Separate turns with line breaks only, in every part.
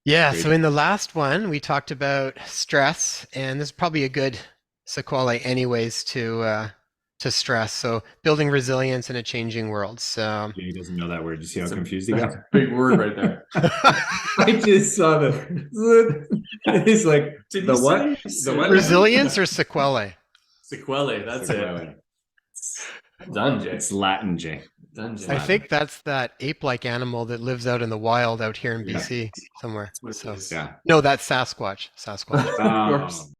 Yeah,
Great.
so in the last one, we talked about stress, and this is probably a good sequelae anyways to stress. So building resilience in a changing world. So
Jay doesn't know that word. You see how
That's a
confused he got?
big word right there.
I just saw the. He's like,
Did he
the what?
say
The what?
resilience or sequelae?
sequelae? That's it.
Sequelae.
Done, Jay.
It's Latin, Jay.
Done,
It's
Jay.
I
Latin.
think that's that ape-like animal that lives out in the wild out here in
Yeah.
BC somewhere.
That's what it
So
is.
Yeah.
no, that's Sasquatch. Sasquatch.
Of course.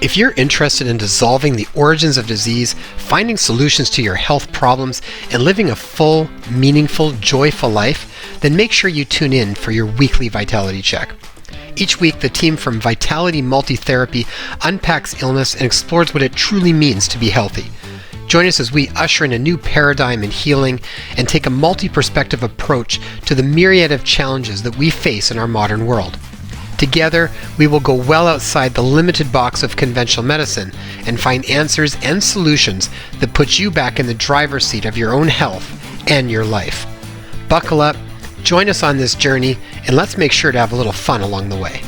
If you're interested in dissolving the origins of disease, finding solutions to your health problems, and living a full, meaningful, joyful life, then make sure you tune in for your weekly Vitality Check. Each week, the team from Vitality Multitherapy unpacks illness and explores what it truly means to be healthy. Join us as we usher in a new paradigm in healing and take a multi-perspective approach to the myriad of challenges that we face in our modern world. Together, we will go well outside the limited box of conventional medicine and find answers and solutions that put you back in the driver's seat of your own health and your life. Buckle up, join us on this journey, and let's make sure to have a little fun along the way.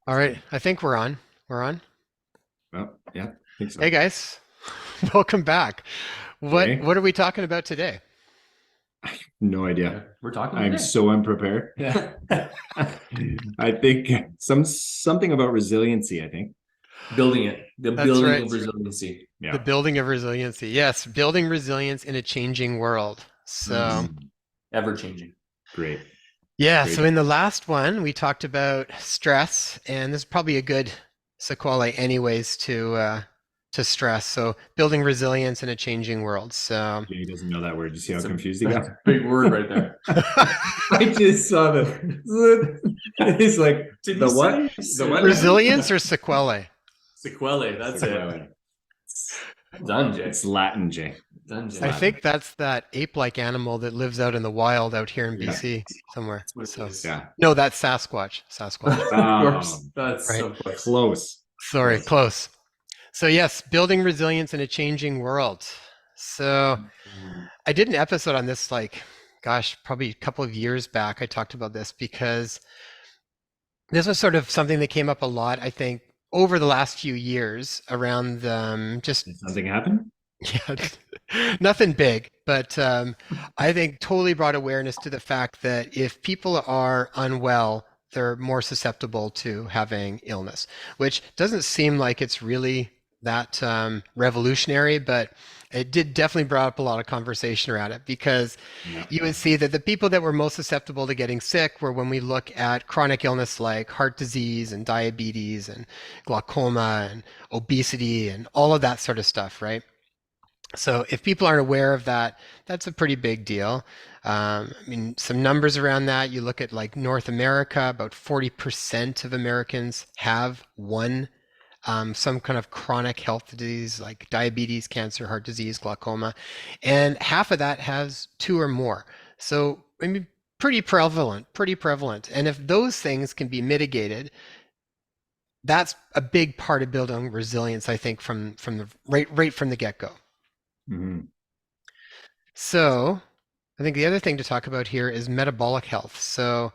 All right, I think we're on. We're on.
Well, yeah, I think so.
Hey guys, welcome back. What
Jay,
are we talking about today?
no
Yeah,
idea.
we're talking
I'm
today.
so unprepared.
Yeah.
I think something about resiliency, I think.
Building it. The
That's
building
right.
of resiliency.
The
Yeah.
building of resiliency. Yes, building resilience in a changing world. So,
Mm,
Ever changing.
great.
yeah,
Great.
so in the last one, we talked about stress, and this is probably a good sequelae anyways to stress. So, building resilience in a changing world. So,
Jay doesn't know that word. You see how
It's a
confused he got?
big word right there.
I just saw the. He's like,
Did
the
he
what?
say
The what?
resilience or sequelae?
sequelae? That's it.
Sequelae.
Done, Jay.
It's Latin, Jay.
Done,
It's
Jay.
I
Latin.
think that's that ape-like animal that lives out in the wild out here in
Yeah.
BC somewhere.
That's what it
So,
is.
Yeah.
no, that's Sasquatch. Sasquatch.
Of course. That's
Right.
so close.
Close.
Sorry, close. So, yes, building resilience in a changing world. So, I did an episode on this, like, gosh, probably a couple of years back. I talked about this because this was sort of something that came up a lot, I think, over the last few years around just,
Did something happen?
yeah, nothing big, but I think totally brought awareness to the fact that if people are unwell, they're more susceptible to having illness, which doesn't seem like it's really that revolutionary, but it did definitely brought up a lot of conversation around it because
Yeah.
you would see that the people that were most susceptible to getting sick were when we look at chronic illness like heart disease and diabetes and glaucoma and obesity and all of that sort of stuff, right? So if people aren't aware of that, that's a pretty big deal. I mean, some numbers around that, you look at like North America, about 40% of Americans have one some kind of chronic health disease like diabetes, cancer, heart disease, glaucoma, and half of that has two or more. So, I mean, pretty prevalent, pretty prevalent. And if those things can be mitigated, that's a big part of building resilience, I think, from the right from the get-go.
Mhm.
So, I think the other thing to talk about here is metabolic health. So,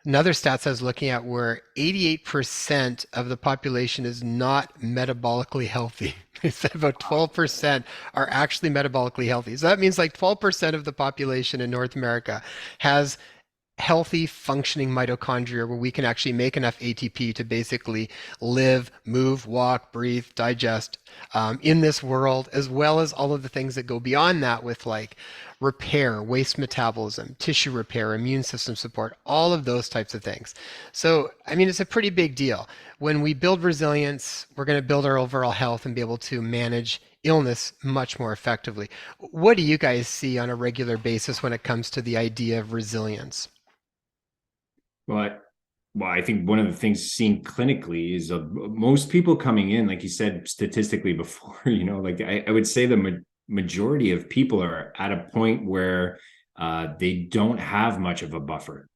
another stats I was looking at were 88% of the population is not metabolically healthy. They said about 12% are actually metabolically healthy. So that means like 12% of the population in North America has healthy functioning mitochondria where we can actually make enough ATP to basically live, move, walk, breathe, digest in this world, as well as all of the things that go beyond that with like repair, waste metabolism, tissue repair, immune system support, all of those types of things. So, I mean, it's a pretty big deal. When we build resilience, we're going to build our overall health and be able to manage illness much more effectively. What do you guys see on a regular basis when it comes to the idea of resilience?
But well, I think one of the things seen clinically is most people coming in, like you said, statistically before, like I would say the majority of people are at a point where they don't have much of a buffer.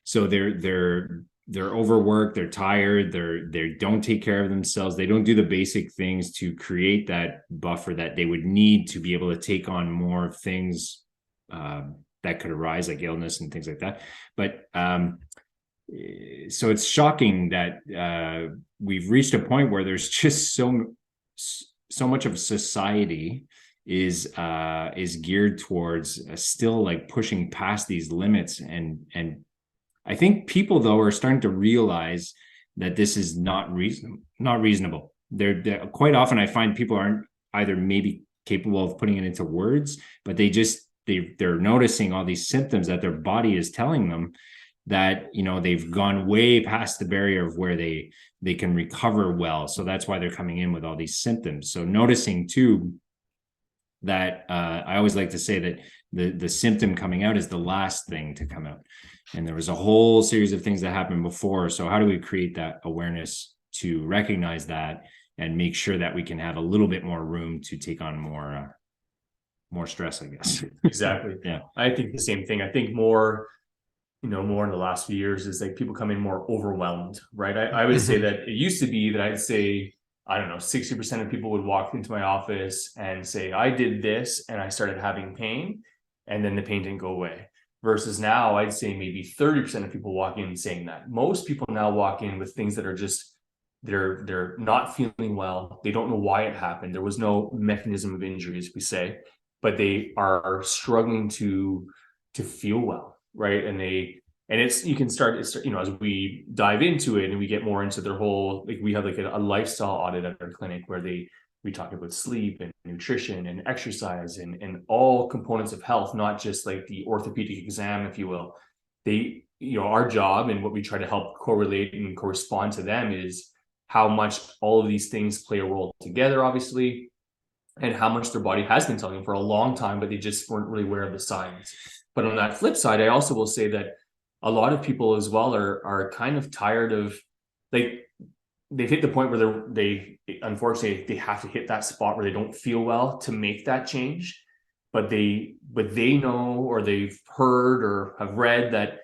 So they're overworked, they're tired, they don't take care of themselves, they don't do the basic things to create that buffer that they would need to be able to take on more things that could arise, like illness and things like that. But so it's shocking that we've reached a point where there's just so much of society is geared towards still like pushing past these limits, and I think people though are starting to realize that this is not reasonable. They're quite often I find people aren't either maybe capable of putting it into words, but they're noticing all these symptoms that their body is telling them that, you know, they've gone way past the barrier of where they can recover well. So that's why they're coming in with all these symptoms. So noticing too that I always like to say that the symptom coming out is the last thing to come out. And there was a whole series of things that happened before. So how do we create that awareness to recognize that and make sure that we can have a little bit more room to take on more stress, I guess.
Exactly.
Yeah.
I think the same thing. I think more in the last few years is like people coming more overwhelmed, right? I would say that it used to be that I'd say, I don't know, 60% of people would walk into my office and say, I did this and I started having pain, and then the pain didn't go away. Versus now, I'd say maybe 30% of people walk in saying that. Most people now walk in with things that are just, they're not feeling well. They don't know why it happened. There was no mechanism of injury, as we say, but they are struggling to feel well, right? And you can start, as we dive into it and we get more into their whole, like we have like a lifestyle audit at our clinic where we talk about sleep and nutrition and exercise and all components of health, not just like the orthopedic exam, if you will. Our job and what we try to help correlate and correspond to them is how much all of these things play a role together, obviously, and how much their body has been telling them for a long time, but they just weren't really aware of the signs. But on that flip side, I also will say that a lot of people as well are kind of tired of, like, they've hit the point where they unfortunately they have to hit that spot where they don't feel well to make that change, but they know, or they've heard or have read that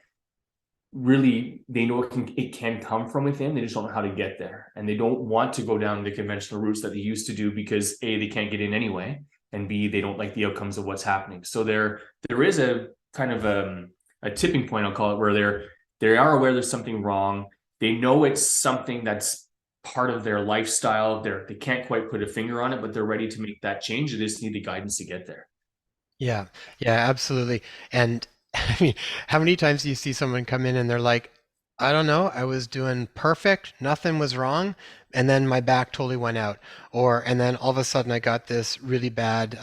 really they know it can come from within. They just don't know how to get there, and they don't want to go down the conventional routes that they used to do because A, they can't get in anyway, and B, they don't like the outcomes of what's happening. So there is a kind of a tipping point, I'll call it, where they are aware there's something wrong. They know it's something that's part of their lifestyle. They can't quite put a finger on it, but they're ready to make that change. They just need the guidance to get there.
Yeah, yeah, absolutely. And I mean, how many times do you see someone come in and they're like, I don't know, I was doing perfect, nothing was wrong, and then my back totally went out, and then all of a sudden I got this really bad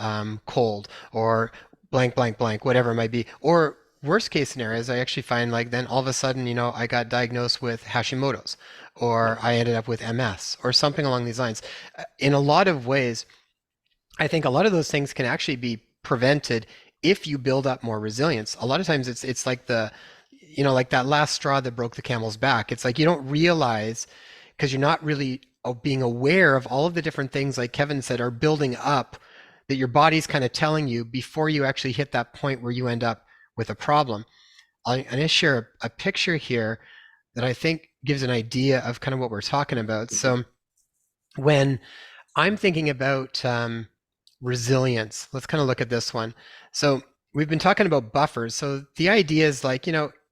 cold, or blank, blank, blank, whatever it might be. Or worst case scenarios, I actually find like then all of a sudden, I got diagnosed with Hashimoto's, or I ended up with MS, or something along these lines. In a lot of ways, I think a lot of those things can actually be prevented if you build up more resilience. A lot of times it's like like that last straw that broke the camel's back. It's like you don't realize, because you're not really being aware of all of the different things, like Kevin said, are building up, that your body's kind of telling you before you actually hit that point where you end up with a problem. I'm going to share a picture here that I think gives an idea of kind of what we're talking about. So when I'm thinking about resilience, let's kind of look at this one. So we've been talking about buffers. So the idea is like,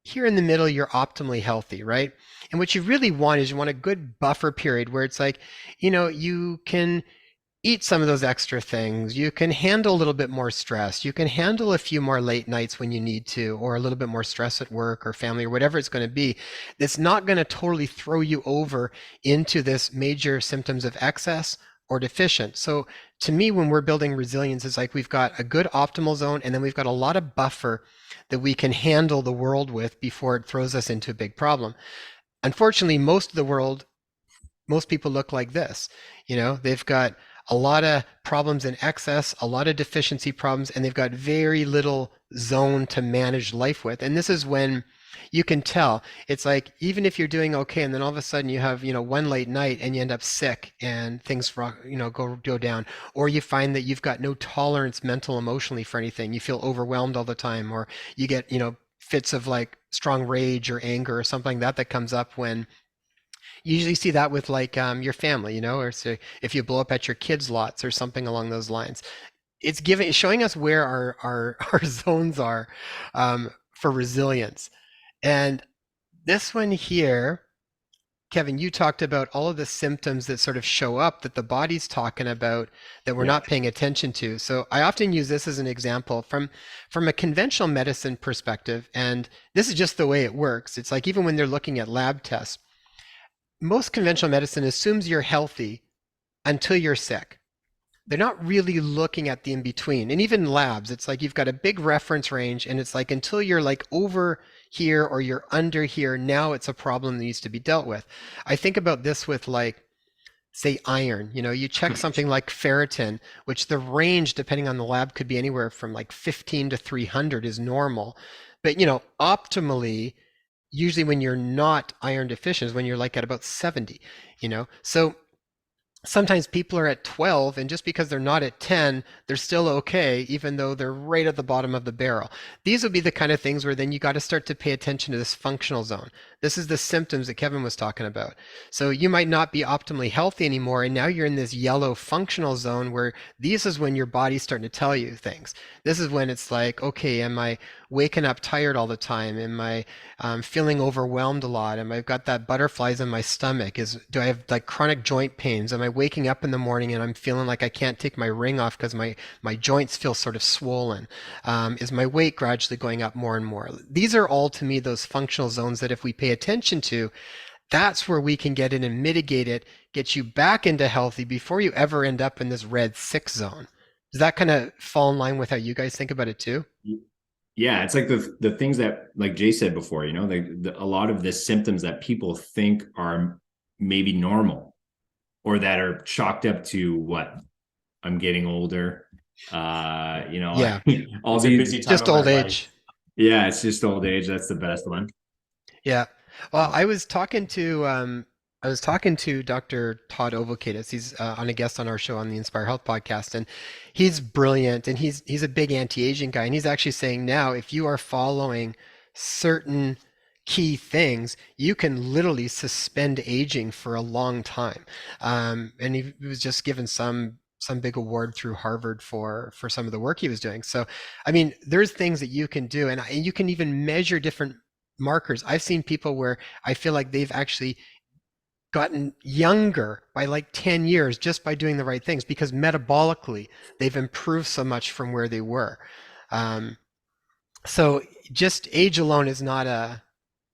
here in the middle, you're optimally healthy, right? And what you really want is you want a good buffer period where it's like, you can eat some of those extra things. You can handle a little bit more stress. You can handle a few more late nights when you need to, or a little bit more stress at work or family or whatever it's going to be. It's not going to totally throw you over into this major symptoms of excess or deficient. So to me, when we're building resilience, it's like we've got a good optimal zone, and then we've got a lot of buffer that we can handle the world with before it throws us into a big problem. Unfortunately, most people look like this. They've got a lot of problems in excess, a lot of deficiency problems, and they've got very little zone to manage life with. And this is when you can tell. It's like, even if you're doing okay, and then all of a sudden you have, one late night and you end up sick and things, go down, or you find that you've got no tolerance mental, emotionally for anything. You feel overwhelmed all the time, or you get, fits of like strong rage or anger or something that comes up when you usually see that with like your family, or so if you blow up at your kids' lots or something along those lines. it's giving showing us where our our zones are for resilience. And this one here, Kevin, you talked about all of the symptoms that sort of show up that the body's talking about that we're
Yeah.
not paying attention to. So I often use this as an example from a conventional medicine perspective, and this is just the way it works. It's like even when they're looking at lab tests, most conventional medicine assumes you're healthy until you're sick. They're not really looking at the in between. And even labs, it's like you've got a big reference range, and it's like until you're like over here or you're under here, now it's a problem that needs to be dealt with. I think about this with like, say, iron. You know, you check something like ferritin, which the range, depending on the lab, could be anywhere from like 15 to 300 is normal. But, you know, optimally, usually when you're not iron deficient is when you're like at about 70, you know? So sometimes people are at 12, and just because they're not at 10, they're still okay, even though they're right at the bottom of the barrel. These would be the kind of things where then you got to start to pay attention to this functional zone. This is the symptoms that Kevin was talking about. So you might not be optimally healthy anymore, and now you're in this yellow functional zone where this is when your body's starting to tell you things. This is when it's like, okay, am I waking up tired all the time? Am I feeling overwhelmed a lot? Am I got that butterflies in my stomach? Do I have like chronic joint pains? Am I waking up in the morning and I'm feeling like I can't take my ring off because my joints feel sort of swollen? Is my weight gradually going up more and more? These are all to me those functional zones that if we pay attention to, that's where we can get in and mitigate it, get you back into healthy before you ever end up in this red 6 zone. Does that kind of fall in line with how you guys think about it too?
Yeah, it's like the things that, like Jay said before, you know, a lot of the symptoms that people think are maybe normal, or that are chalked up to what, I'm getting older, you know,
Yeah,
all
It's a
these.
busy time
just
of my
old
life.
age.
Yeah, it's just old age. That's the best one.
Yeah. Well,
So,
I was talking to Dr. Todd Ovokadis. He's on a guest on our show on the Inspire Health podcast, and he's brilliant, and he's a big anti-aging guy, and he's actually saying now if you are following certain key things, you can literally suspend aging for a long time. And he was just given some big award through Harvard for some of the work he was doing. So, I mean, there's things that you can do, and you can even measure different markers. I've seen people where I feel like they've actually gotten younger by like 10 years just by doing the right things because metabolically they've improved so much from where they were. Um, so just age alone is not a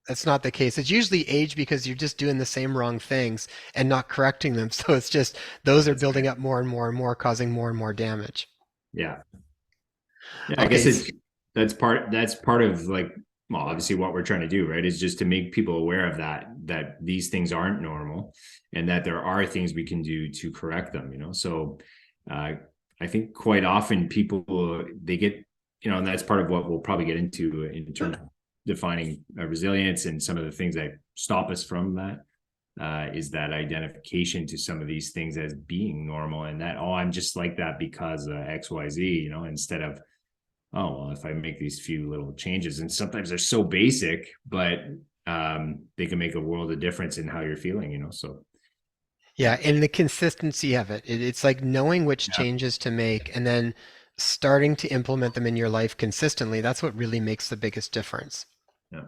that's not the case. It's usually age because you're just doing the same wrong things and not correcting them. So it's just those are
that's
building
right.
up more and more and more, causing more and more damage.
Yeah. Yeah, I
Okay.
guess that's part of, like, well, obviously what we're trying to do, right, is just to make people aware of that these things aren't normal, and that there are things we can do to correct them, you know. So uh I think quite often people, they get, you know, and that's part of what we'll probably get into in terms of defining resilience, and some of the things that stop us from that, is that identification to some of these things as being normal, and that, oh, I'm just like that because XYZ, you know, instead of, oh, well, if I make these few little changes, and sometimes they're so basic, but they can make a world of difference in how you're feeling, you know. So
Yeah, and the consistency of it. It's like knowing which
yeah,
changes to make and then starting to implement them in your life consistently. That's what really makes the biggest difference.
yeah,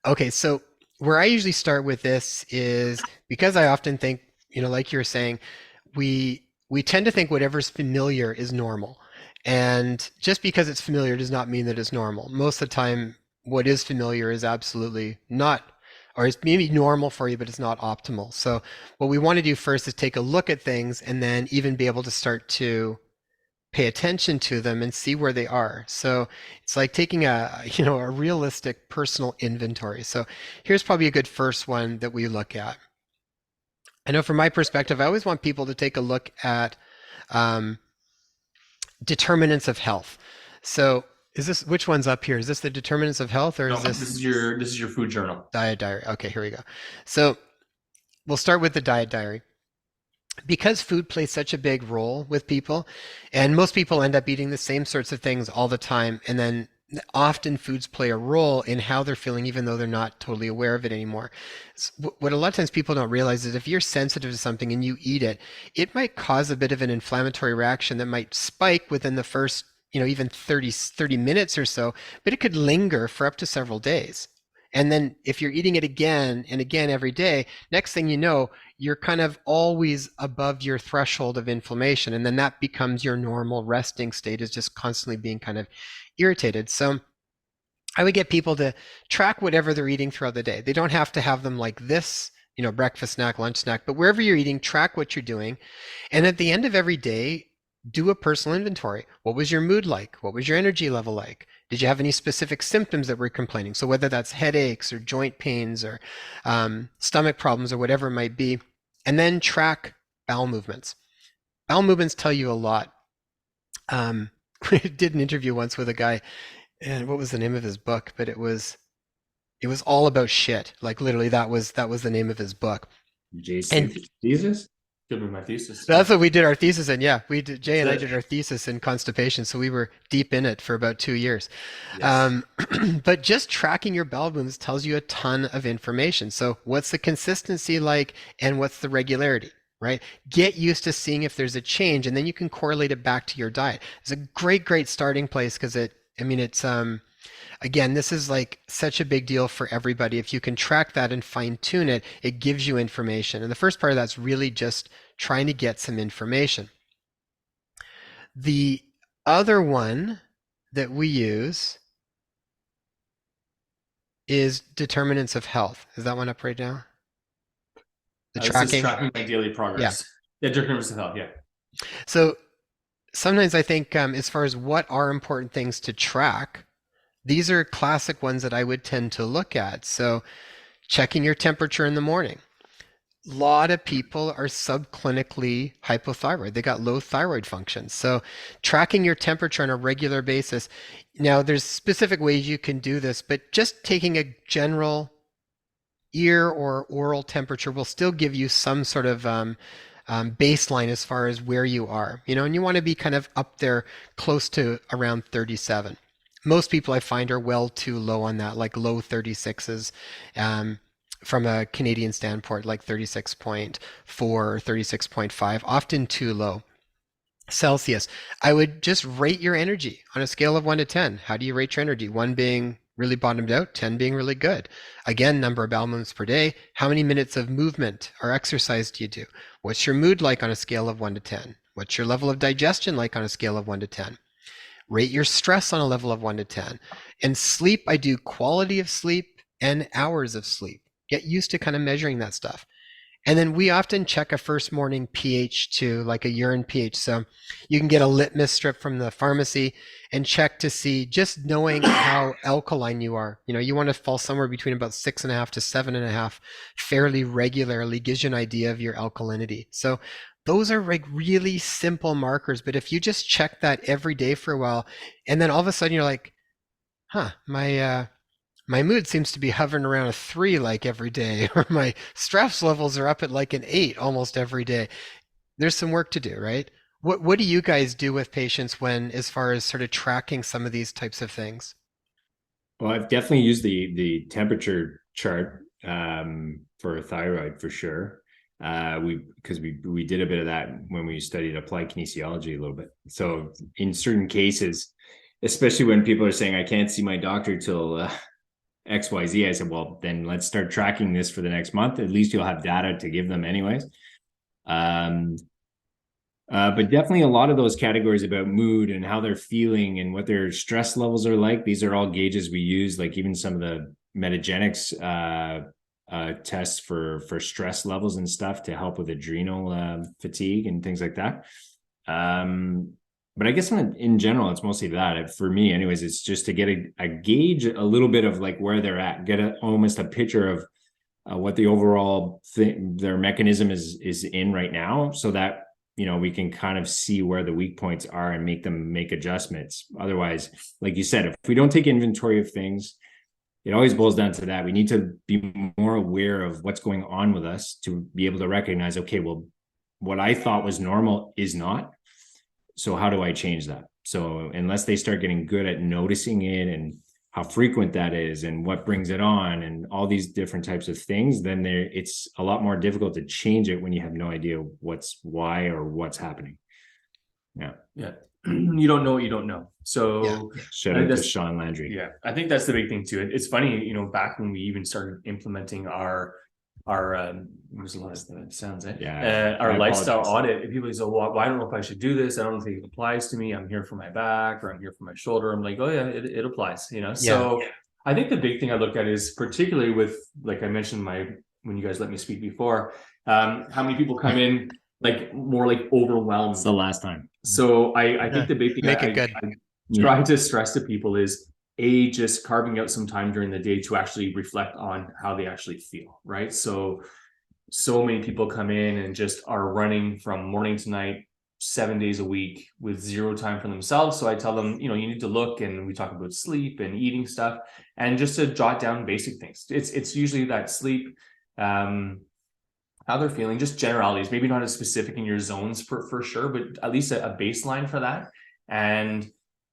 Okay, so where I usually start with this is because I often think, you know, like you're saying, we tend to think whatever's familiar is normal. And just because it's familiar does not mean that it's normal. Most of the time, what is familiar is absolutely not, or it's maybe normal for you, but it's not optimal. So what we want to do first is take a look at things and then even be able to start to pay attention to them and see where they are. So it's like taking a realistic personal inventory. So here's probably a good first one that we look at. I know from my perspective, I always want people to take a look at um, determinants of health. So is this which one's up here? Is this the determinants of health or is
No, this
this
is your food journal.
diet diary? Okay, here we go. So we'll start with the diet diary. Because food plays such a big role with people, and most people end up eating the same sorts of things all the time, and then often foods play a role in how they're feeling, even though they're not totally aware of it anymore. What a lot of times people don't realize is if you're sensitive to something and you eat it, it might cause a bit of an inflammatory reaction that might spike within the first, even 30 minutes or so, but it could linger for up to several days. And then if you're eating it again and again every day, next thing you know, you're kind of always above your threshold of inflammation. And then that becomes your normal resting state, is just constantly being kind of irritated. So I would get people to track whatever they're eating throughout the day. They don't have to have them like this, breakfast snack, lunch snack, but wherever you're eating, track what you're doing. And at the end of every day, do a personal inventory. What was your mood like? What was your energy level like? Did you have any specific symptoms that were complaining? So whether that's headaches or joint pains or stomach problems or whatever it might be, and then track bowel movements. Bowel movements tell you a lot. I did an interview once with a guy, and what was the name of his book? But it was all about shit. Like literally, that was the name of his book. And
JC thesis?
Could be my thesis.
that's what we did our thesis in. Yeah, we did. Jay and I
So-
did our thesis in constipation, so we were deep in it for about 2 years.
Yes.
But just tracking your bowel movements tells you a ton of information. So what's the consistency like, and what's the regularity? Right? Get used to seeing if there's a change, and then you can correlate it back to your diet. It's a great starting place because it's again, this is like such a big deal for everybody. If you can track that and fine tune it, it gives you information. And the first part of that's really just trying to get some information. The other one that we use is determinants of health. Is that one up right now? The
This is
tracking.
tracking my daily progress. Yeah, determinants of health. Yeah.
So sometimes I think as far as what are important things to track, these are classic ones that I would tend to look at. So checking your temperature in the morning. A lot of people are subclinically hypothyroid. They got low thyroid function. So tracking your temperature on a regular basis. Now there's specific ways you can do this, but just taking a general ear or oral temperature will still give you some sort of baseline as far as where you are, and you want to be kind of up there close to around 37. Most people I find are well too low on that, like low 36s. From a Canadian standpoint, like 36.4 or 36.5, often too low. Celsius, I would just rate your energy on a scale of 1 to 10. How do you rate your energy? 1 being really bottomed out, 10 being really good. Again, number of bowel movements per day. How many minutes of movement or exercise do you do? What's your mood like on a scale of 1 to 10? What's your level of digestion like on a scale of 1 to 10? Rate your stress on a level of 1 to 10. And sleep, I do quality of sleep and hours of sleep. Get used to kind of measuring that stuff. And then we often check a first morning pH too, like a urine pH. So you can get a litmus strip from the pharmacy and check to see, just knowing how alkaline you are. You want to fall somewhere between about 6.5 to 7.5 fairly regularly, gives you an idea of your alkalinity. So those are like really simple markers. But if you just check that every day for a while, and then all of a sudden you're like, my mood seems to be hovering around a 3 like every day, or my stress levels are up at like an 8 almost every day. There's some work to do, right? What do you guys do with patients when, as far as sort of tracking some of these types of things?
Well, I've definitely used the temperature chart for thyroid for sure. We did a bit of that when we studied applied kinesiology a little bit. So in certain cases, especially when people are saying I can't see my doctor till XYZ, I said, well, then let's start tracking this for the next month. At least you'll have data to give them anyways. But definitely a lot of those categories about mood and how they're feeling and what their stress levels are like. These are all gauges we use, like even some of the metagenics tests for stress levels and stuff to help with adrenal fatigue and things like that. But I guess in general, it's mostly that. For me, anyways, it's just to get a gauge, a little bit of like where they're at, get almost a picture of what the overall their mechanism is in right now, so that we can kind of see where the weak points are and make adjustments. Otherwise, like you said, if we don't take inventory of things, it always boils down to that. We need to be more aware of what's going on with us to be able to recognize, okay, well, what I thought was normal is not. So how do I change that? So unless they start getting good at noticing it and how frequent that is and what brings it on and all these different types of things, then it's a lot more difficult to change it when you have no idea why or what's happening. Yeah.
Yeah. You don't know what you don't know. So
Shout out to Sean Landry.
Yeah, I think that's the big thing too. It's funny, you know, back when we even started implementing our there's a lot of sounds, eh?
Yeah,
Our lifestyle audit. And people say, well, I don't know if I should do this. I don't think it applies to me. I'm here for my back or I'm here for my shoulder. I'm like, oh yeah, it applies, you know? So I think the big thing I look at is particularly with, like I mentioned when you guys let me speak before, how many people come in like more like overwhelmed.
It's the last time.
So I think the big thing I try to stress to people is just carving out some time during the day to actually reflect on how they actually feel, right? So many people come in and just are running from morning to night 7 days a week with zero time for themselves. So I tell them, you know, you need to look, and we talk about sleep and eating stuff, and just to jot down basic things. It's usually that sleep, how they're feeling, just generalities, maybe not as specific in your zones for sure, but at least a baseline for that. And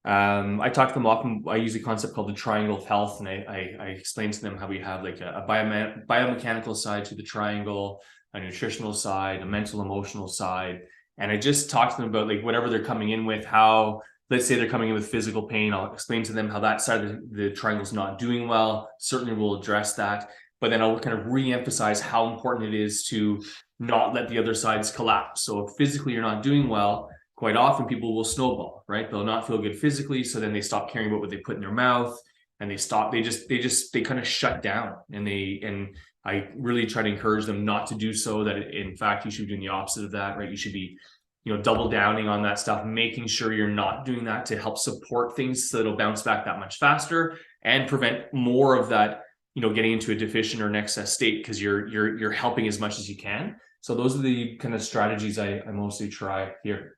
I talk to them often. I use a concept called the triangle of health, and I explain to them how we have like a biomechanical side to the triangle, a nutritional side, a mental emotional side. And I just talk to them about like whatever they're coming in with, how, let's say they're coming in with physical pain. I'll explain to them how that side of the triangle is not doing well. Certainly we'll address that. But then I'll kind of re-emphasize how important it is to not let the other sides collapse. So if physically you're not doing well, quite often people will snowball, right? They'll not feel good physically. So then they stop caring about what they put in their mouth, and they kind of shut down, and I really try to encourage them not to do so. That in fact, you should be doing the opposite of that, right? You should be, you know, double downing on that stuff, making sure you're not doing that to help support things so it'll bounce back that much faster and prevent more of that, you know, getting into a deficient or an excess state, because you're helping as much as you can. So those are the kind of strategies I mostly try here.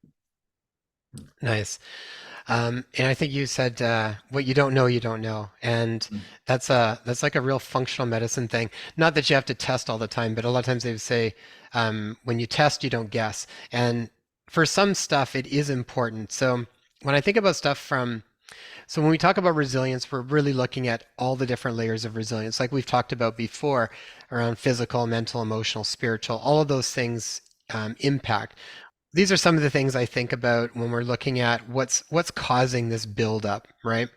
Nice. And I think you said what you don't know, you don't know, and that's like a real functional medicine thing. Not that you have to test all the time, but a lot of times they would say when you test, you don't guess. And for some stuff, it is important. So when I think about so when we talk about resilience, we're really looking at all the different layers of resilience, like we've talked about before, around physical, mental, emotional, spiritual. All of those things impact. These are some of the things I think about when we're looking at what's causing this buildup, right?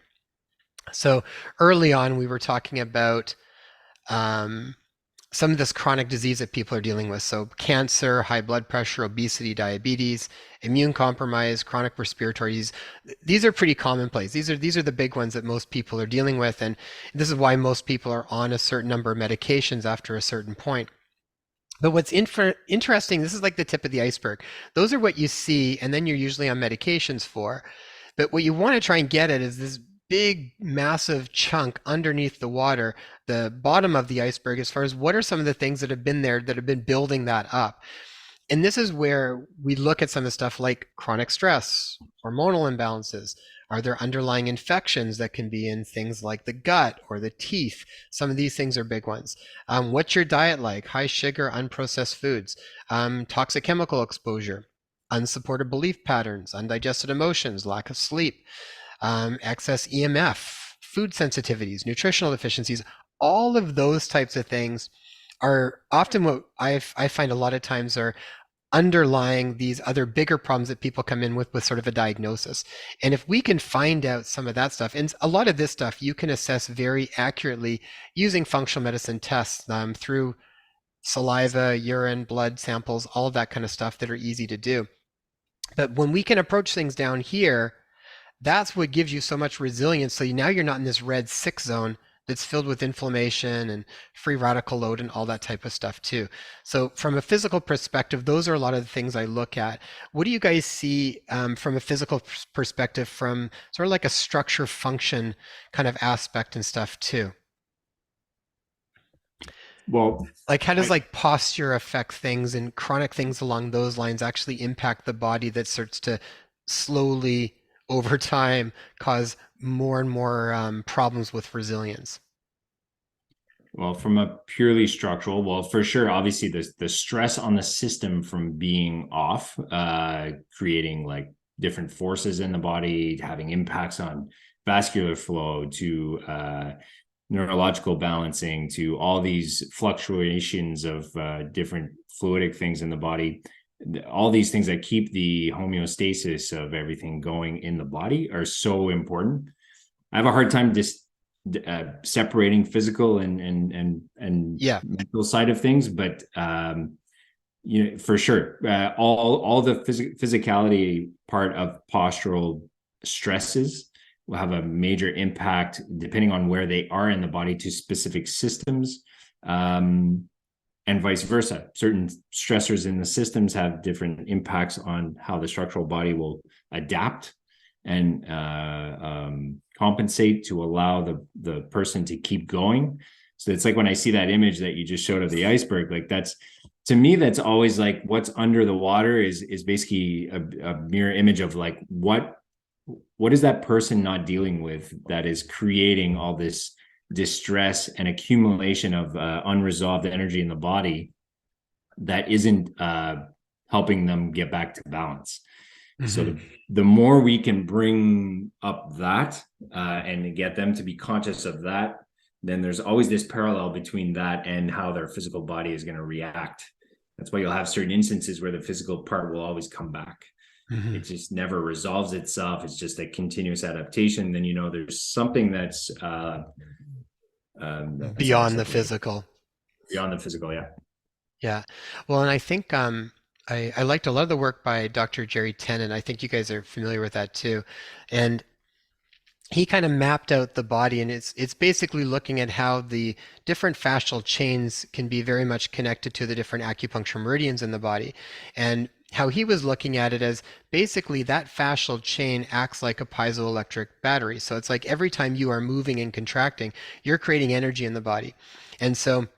So early on, we were talking about some of this chronic disease that people are dealing with. So cancer, high blood pressure, obesity, diabetes, immune compromise, chronic respiratory disease. These are pretty commonplace. These are the big ones that most people are dealing with, and this is why most people are on a certain number of medications after a certain point. But what's interesting, this is like the tip of the iceberg. Those are what you see, and then you're usually on medications for. But what you want to try and get at is this big, massive chunk underneath the water, the bottom of the iceberg, as far as what are some of the things that have been there that have been building that up. And this is where we look at some of the stuff like chronic stress, hormonal imbalances. Are there underlying infections that can be in things like the gut or the teeth? Some of these things are big ones. What's your diet like? High sugar, unprocessed foods, toxic chemical exposure, unsupported belief patterns, undigested emotions, lack of sleep, excess EMF, food sensitivities, nutritional deficiencies. All of those types of things are often what I find a lot of times are underlying these other bigger problems that people come in with sort of a diagnosis. And if we can find out some of that stuff, and a lot of this stuff you can assess very accurately using functional medicine tests through saliva, urine, blood samples, all of that kind of stuff that are easy to do. But when we can approach things down here, that's what gives you so much resilience. So now you're not in this red 6 zone that's filled with inflammation and free radical load and all that type of stuff too. So from a physical perspective, those are a lot of the things I look at. What do you guys see from a physical perspective, from sort of like a structure function kind of aspect and stuff too?
Well,
like how does like posture affect things, and chronic things along those lines actually impact the body that starts to slowly over time cause more and more problems with resilience?
Well, from a purely structural, well, for sure, obviously the stress on the system from being off, creating like different forces in the body having impacts on vascular flow, to neurological balancing, to all these fluctuations of different fluidic things in the body. All these things that keep the homeostasis of everything going in the body are so important. I have a hard time just separating physical and
Yeah.
mental side of things, but for sure, all the physicality part of postural stresses will have a major impact depending on where they are in the body to specific systems, and vice versa. Certain stressors in the systems have different impacts on how the structural body will adapt and compensate to allow the person to keep going. So it's like when I see that image that you just showed of the iceberg, like that's, to me, that's always like what's under the water is basically a mirror image of like what is that person not dealing with that is creating all this distress and accumulation of unresolved energy in the body that isn't helping them get back to balance. Mm-hmm. So the more we can bring up that and get them to be conscious of that, then there's always this parallel between that and how their physical body is going to react. That's why you'll have certain instances where the physical part will always come back. Mm-hmm. It just never resolves itself. It's just a continuous adaptation. Then, there's something that's
beyond the physical.
Beyond the physical, yeah.
Yeah. Well, and I think I liked a lot of the work by Dr. Jerry Tennant. I think you guys are familiar with that too. And he kind of mapped out the body, and it's basically looking at how the different fascial chains can be very much connected to the different acupuncture meridians in the body. And how he was looking at it as basically that fascial chain acts like a piezoelectric battery. So it's like every time you are moving and contracting, you're creating energy in the body. And so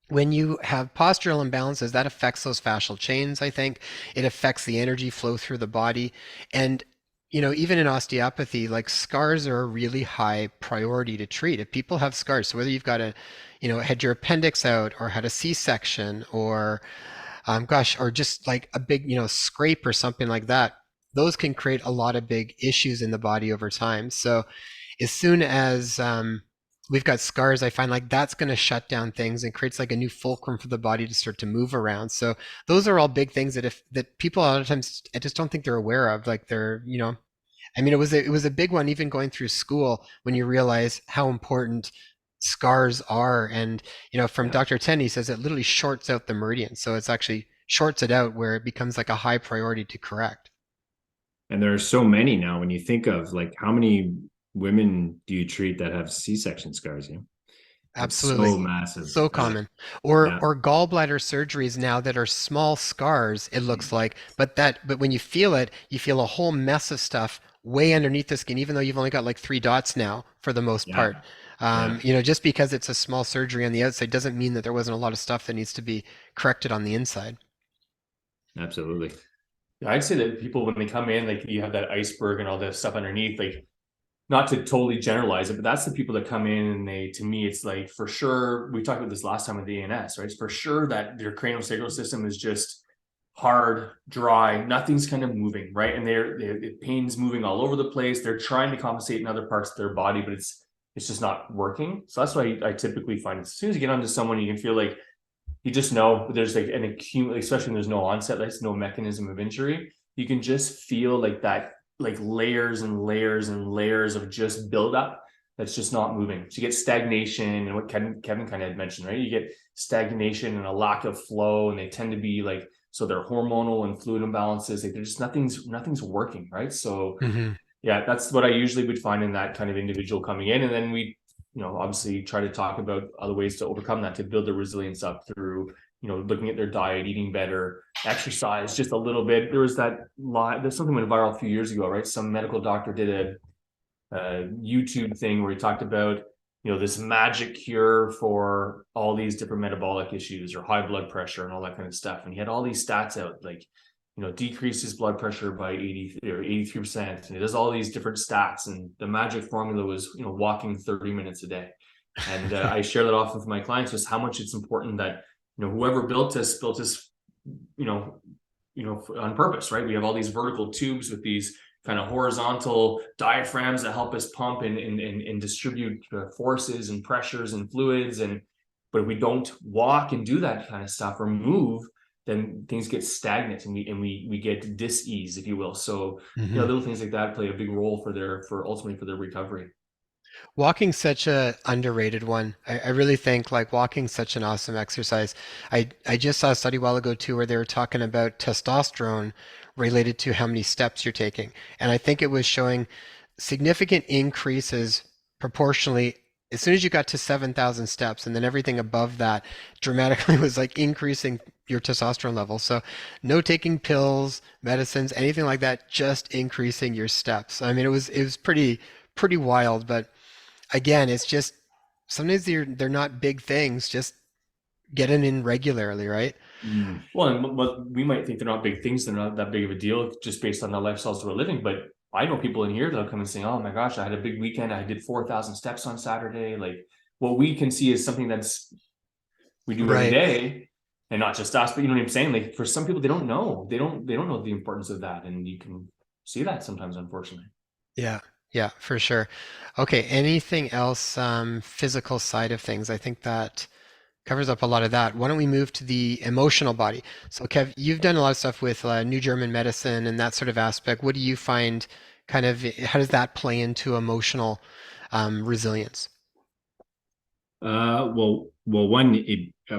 when you have postural imbalances, that affects those fascial chains, I think. It affects the energy flow through the body. And even in osteopathy, like scars are a really high priority to treat. If people have scars, so whether you've got had your appendix out or had a C-section or, or just like a big, scrape or something like that, those can create a lot of big issues in the body over time. So as soon as we've got scars, I find like that's going to shut down things and creates like a new fulcrum for the body to start to move around. So those are all big things that people a lot of times I just don't think they're aware of. Like they're, I mean, it was a big one even going through school when you realize how important scars are. And from Dr. Ten, he says it literally shorts out the meridian, so it's actually shorts it out where it becomes like a high priority to correct.
And there are so many now. When you think of like how many women do you treat that have C-section scars?
Absolutely.
So massive.
So common. Or gallbladder surgeries now that are small scars, it looks like, but when you feel it, you feel a whole mess of stuff way underneath the skin, even though you've only got like 3 dots now for the most part. Just because it's a small surgery on the outside doesn't mean that there wasn't a lot of stuff that needs to be corrected on the inside.
Absolutely.
Yeah, I'd say that people, when they come in, like you have that iceberg and all this stuff underneath, like, not to totally generalize it, but that's the people that come in and to me, it's like, for sure, we talked about this last time with the ANS, right? It's for sure that their craniosacral system is just hard, dry, nothing's kind of moving, right? And the pain's moving all over the place. They're trying to compensate in other parts of their body, but it's just not working. So that's why I typically find as soon as you get onto someone, you can feel like you just know there's like an accumulate, especially when there's no onset, there's no mechanism of injury. You can just feel like that, like layers and layers and layers of just buildup that's just not moving. So you get stagnation, and what Kevin kind of had mentioned, right? You get stagnation and a lack of flow, and they tend to be like, so they're hormonal and fluid imbalances. Like they're just nothing's working, right? So yeah, that's what I usually would find in that kind of individual coming in, and then we, obviously try to talk about other ways to overcome that, to build the resilience up through, looking at their diet, eating better, exercise just a little bit. There was there's something went viral a few years ago, right? Some medical doctor did a YouTube thing where he talked about, this magic cure for all these different metabolic issues or high blood pressure and all that kind of stuff. And he had all these stats out, like, decreases blood pressure by 80 or 83%. And it does all these different stats. And the magic formula was, walking 30 minutes a day. And I share that off with my clients, just how much it's important that, whoever built this, on purpose, right? We have all these vertical tubes with these kind of horizontal diaphragms that help us pump and distribute forces and pressures and fluids. But if we don't walk and do that kind of stuff or move, then things get stagnant and we get dis-ease, if you will. So, little things like that play a big role for ultimately for their recovery.
Walking's such a underrated one. I really think like walking's such an awesome exercise. I just saw a study a while ago too where they were talking about testosterone related to how many steps you're taking. And I think it was showing significant increases proportionally as soon as you got to 7,000 steps, and then everything above that dramatically was like increasing your testosterone level. So no taking pills, medicines, anything like that, just increasing your steps. I mean, it was pretty wild, but again, it's just sometimes they're not big things, just getting in regularly, right?
Well, and what we might think they're not big things, they're not that big of a deal just based on the lifestyles we're living. But I know people in here that'll come and say, "Oh my gosh, I had a big weekend. I did 4,000 steps on Saturday." Like what we can see is something that's we do every
Right.
day, and not just us. But you know what I'm saying? Like for some people, they don't know. They don't know the importance of that, and you can see that sometimes, unfortunately.
Yeah. Yeah, for sure. Okay, anything else physical side of things? I think that covers up a lot of that. Why don't we move to the emotional body? So, Kev, you've done a lot of stuff with New German medicine and that sort of aspect. What do you find kind of, how does that play into emotional resilience?
One,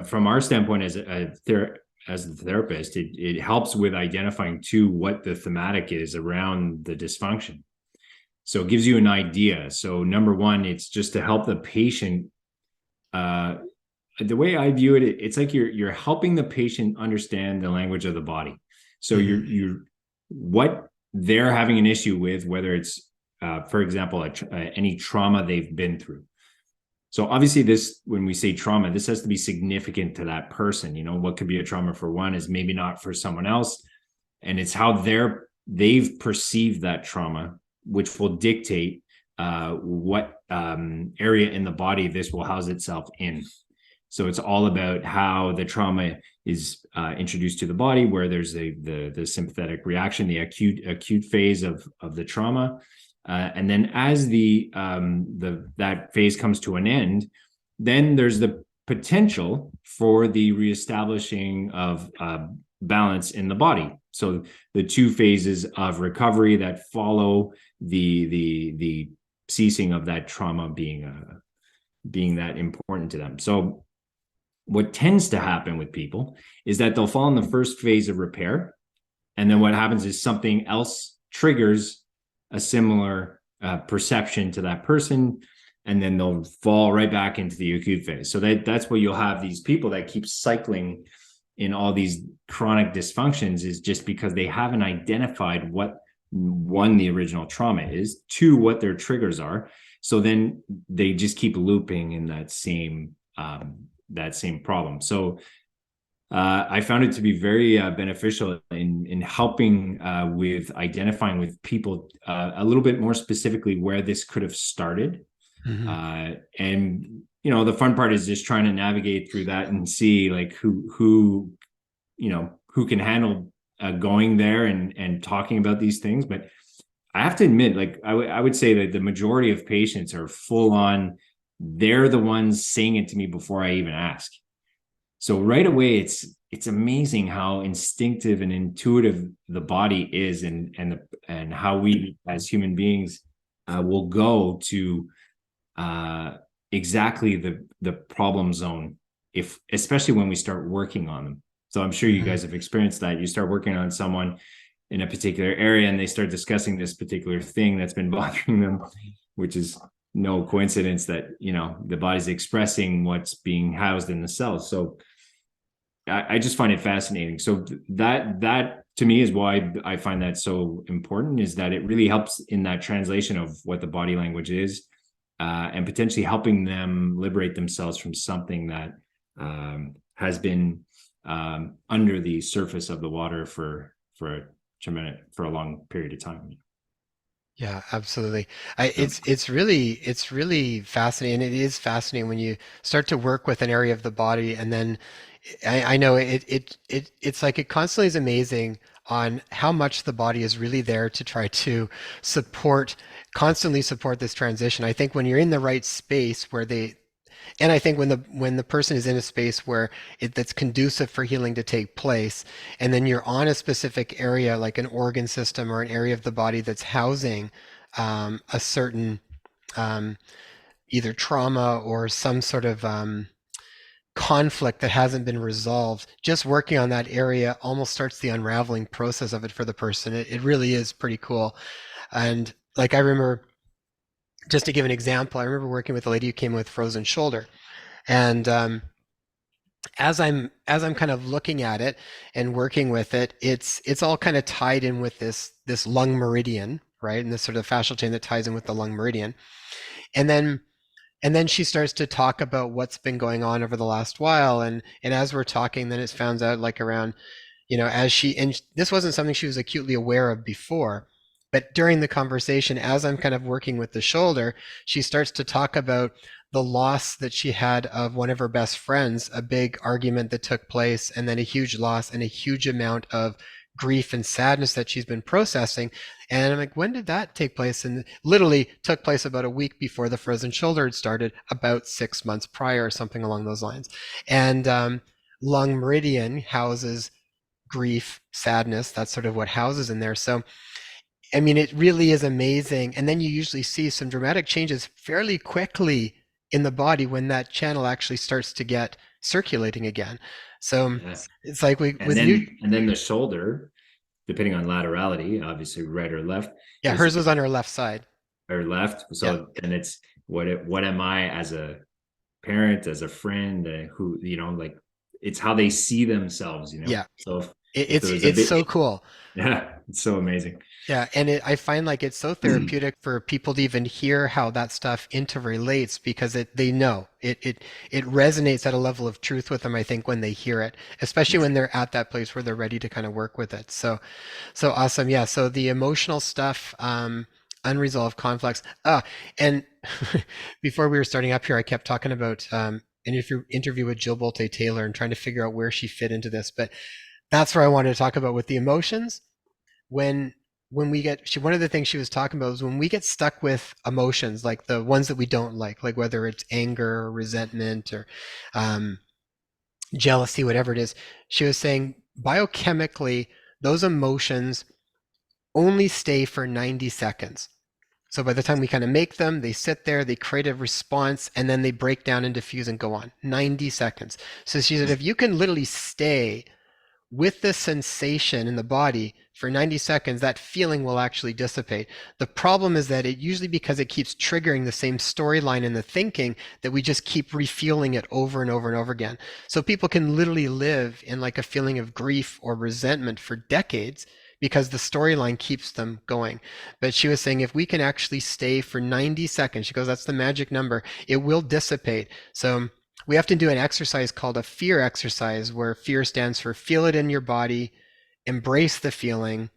from our standpoint as the therapist, it helps with identifying too what the thematic is around the dysfunction. So it gives you an idea. So number one, it's just to help the patient. The way I view it, it's like you're helping the patient understand the language of the body. So you're what they're having an issue with, whether it's, for example, any trauma they've been through. So obviously when we say trauma, this has to be significant to that person. What could be a trauma for one is maybe not for someone else. And it's how they've perceived that trauma, which will dictate what area in the body this will house itself in. So it's all about how the trauma is introduced to the body, where there's the sympathetic reaction, the acute phase of the trauma. And then as that phase comes to an end, then there's the potential for the reestablishing of balance in the body. So the two phases of recovery that follow the ceasing of that trauma being that important to them. So what tends to happen with people is that they'll fall in the first phase of repair, and then what happens is something else triggers a similar perception to that person, and then they'll fall right back into the acute phase. So that's where you'll have these people that keep cycling in all these chronic dysfunctions, is just because they haven't identified what, one, the original trauma is, two, what their triggers are. So then they just keep looping in that same problem. So I found it to be very beneficial in helping with identifying with people a little bit more specifically where this could have started. And the fun part is just trying to navigate through that and see like who can handle going there and talking about these things. But I have to admit, like I would say that the majority of patients are full on. They're the ones saying it to me before I even ask. So right away, it's amazing how instinctive and intuitive the body is, and how we as human beings will go to exactly the problem zone, especially when we start working on them. So I'm sure you guys have experienced that. You start working on someone in a particular area, and they start discussing this particular thing that's been bothering them, which is no coincidence that the body's expressing what's being housed in the cells. So I just find it fascinating. So that to me is why I find that so important, is that it really helps in that translation of what the body language is, and potentially helping them liberate themselves from something that has been under the surface of the water for a long period of time.
Yeah, absolutely.
So
It's really fascinating. And it is fascinating when you start to work with an area of the body, and then I know it's like it constantly is amazing on how much the body is really there to try to support, constantly support this transition. I think when you're in the right space where they and I think when the person is in a space where that's conducive for healing to take place, and then you're on a specific area, like an organ system or an area of the body that's housing a certain um, either trauma or some sort of conflict that hasn't been resolved, just working on that area almost starts the unraveling process of it for the person. It really is pretty cool. And like I remember, just to give an example, I remember working with a lady who came with frozen shoulder. And as I'm kind of looking at it and working with it, it's all kind of tied in with this lung meridian, right? And this sort of fascial chain that ties in with the lung meridian. And then and then she starts to talk about what's been going on over the last while. And as we're talking, then it found out like around as she, and this wasn't something she was acutely aware of before, but during the conversation, as I'm kind of working with the shoulder, she starts to talk about the loss that she had of one of her best friends, a big argument that took place, and then a huge loss and a huge amount of grief and sadness that she's been processing. And I'm like, when did that take place? And literally took place about a week before the frozen shoulder had started, about 6 months prior, or something along those lines. And lung meridian houses grief, sadness. That's sort of what houses in there. So, I mean, it really is amazing. And then you usually see some dramatic changes fairly quickly in the body when that channel actually starts to get circulating again. So
yes.
it's like we
And
with new,
then the shoulder, depending on laterality, obviously right or left,
yeah,
is
hers was on her left side.
or left.
Yeah,
So then it's what am I as a parent, as a friend, who like it's how they see themselves.
yeah.
So
It,
if
it's
there was a
it's
bit,
so cool.
yeah, it's so amazing.
Yeah, and I find like it's so therapeutic for people to even hear how that stuff interrelates because they know it resonates at a level of truth with them, I think, when they hear it, especially when they're at that place where they're ready to kind of work with it. So awesome. Yeah. So the emotional stuff, unresolved conflicts. And before we were starting up here, I kept talking about an interview with Jill Bolte Taylor and trying to figure out where she fit into this. But that's where I wanted to talk about with the emotions. When when we get one of the things she was talking about was when we get stuck with emotions, like the ones that we don't like whether it's anger or resentment or um, jealousy, whatever it is. She was saying biochemically, those emotions only stay for 90 seconds. So by the time we kind of make them, they sit there, they create a response, and then they break down and diffuse and go on. 90 seconds. So she said, if you can literally stay with the sensation in the body for 90 seconds, that feeling will actually dissipate. The problem is that it usually, because it keeps triggering the same storyline in the thinking, that we just keep refueling it over and over and over again. So people can literally live in like a feeling of grief or resentment for decades because the storyline keeps them going. But she was saying if we can actually stay for 90 seconds, she goes, that's the magic number, it will dissipate. So we have to do an exercise called a fear exercise, where fear stands for feel it in your body, embrace the feeling,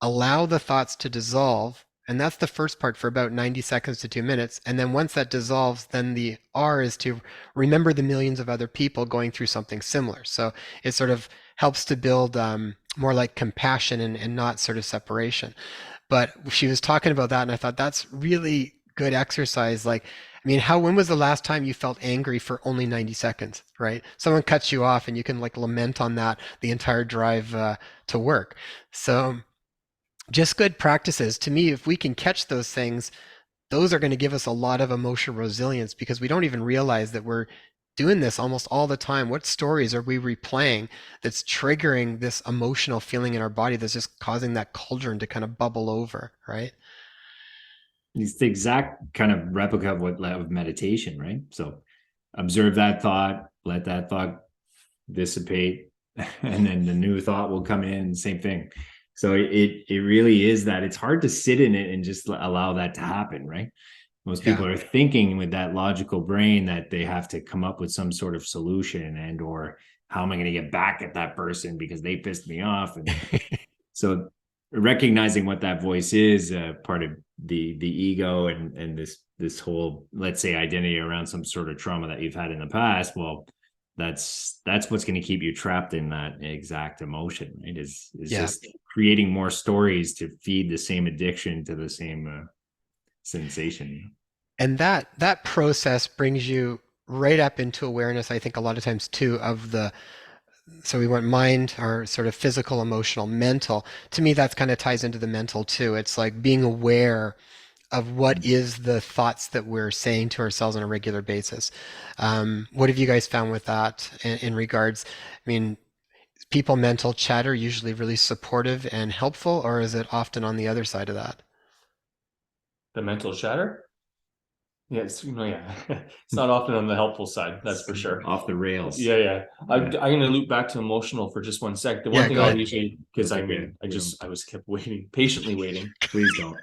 allow the thoughts to dissolve. And that's the first part for about 90 seconds to 2 minutes. And then once that dissolves, then the R is to remember the millions of other people going through something similar. So it sort of helps to build more like compassion and not sort of separation. But she was talking about that, and I thought that's really good exercise. Like, I mean, when was the last time you felt angry for only 90 seconds, right? Someone cuts you off and you can like lament on that the entire drive to work. So just good practices. To me, if we can catch those things, those are going to give us a lot of emotional resilience because we don't even realize that we're doing this almost all the time. What stories are we replaying that's triggering this emotional feeling in our body that's just causing that cauldron to kind of bubble over, right?
It's the exact kind of replica of meditation, right? So observe that thought, let that thought dissipate, and then the new thought will come in. Same thing. So it really is that it's hard to sit in it and just allow that to happen, right? Most
Yeah.
people are thinking with that logical brain that they have to come up with some sort of solution and or how am I going to get back at that person because they pissed me off. And so recognizing what that voice is, part of the ego and this whole, let's say, identity around some sort of trauma that you've had in the past. Well, that's what's going to keep you trapped in that exact emotion, right? Is
Yeah.
just creating more stories to feed the same addiction to the same sensation.
And that process brings you right up into awareness, I think a lot of times too, of the so we went mind, our sort of physical, emotional, mental. To me, that kind of ties into the mental too. It's like being aware of what is the thoughts that we're saying to ourselves on a regular basis. What have you guys found with that in regards? I mean, is people mental chatter usually really supportive and helpful, or is it often on the other side of that?
The mental chatter. Yeah, yeah. It's not often on the helpful side, that's for sure.
Off the rails.
Yeah. I'm going to loop back to emotional for just one sec. The one
Yeah,
thing
go
I'll
ahead.
usually, because I was kept waiting, patiently waiting.
Please don't.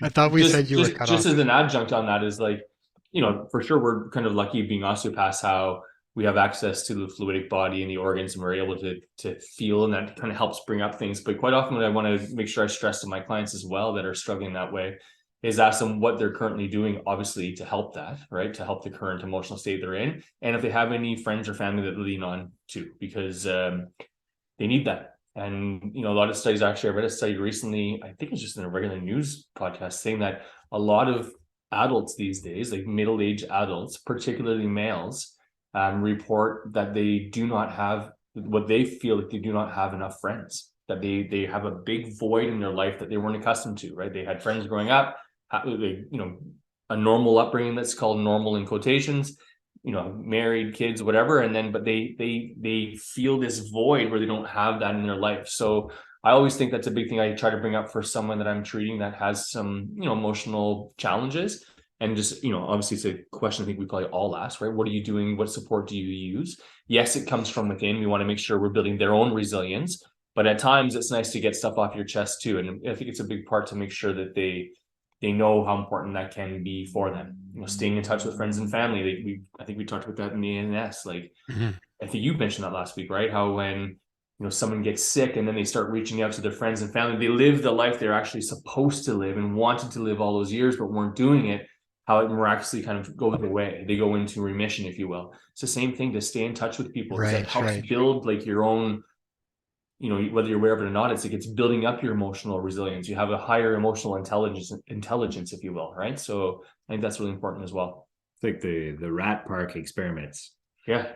I thought we said you were cut
Just
off.
as an adjunct on that is like, for sure we're kind of lucky being osteopaths how we have access to the fluidic body and the organs and we're able to feel, and that kind of helps bring up things. But quite often what I want to make sure I stress to my clients as well that are struggling that way is ask them what they're currently doing, obviously, to help that, right? To help the current emotional state they're in. And if they have any friends or family that lean on too, because they need that. And, a lot of studies, actually, I read a study recently, I think it's just in a regular news podcast, saying that a lot of adults these days, like middle-aged adults, particularly males, report that they do not have what they feel like they do not have enough friends, that they have a big void in their life that they weren't accustomed to, right? They had friends growing up, a normal upbringing that's called normal in quotations, married, kids, whatever, and then but they feel this void where they don't have that in their life. So I always think that's a big thing I try to bring up for someone that I'm treating that has some emotional challenges. And just obviously it's a question I think we probably all ask, right? What are you doing? What support do you use? Yes, it comes from within. We want to make sure we're building their own resilience, but at times it's nice to get stuff off your chest too. And I think it's a big part to make sure that they know how important that can be for them. Staying in touch with friends and family. I think we talked about that in the ANS. Like,
Mhm.
I think you mentioned that last week, right? How when someone gets sick and then they start reaching out to their friends and family, they live the life they're actually supposed to live and wanted to live all those years, but weren't doing it. How it miraculously kind of goes away. They go into remission, if you will. It's the same thing to stay in touch with people. Because that helps build like your own, whether you're aware of it or not, it's like it's building up your emotional resilience. You have a higher emotional intelligence, if you will, right? So I think that's really important as well.
It's like the rat park experiments.
Yeah.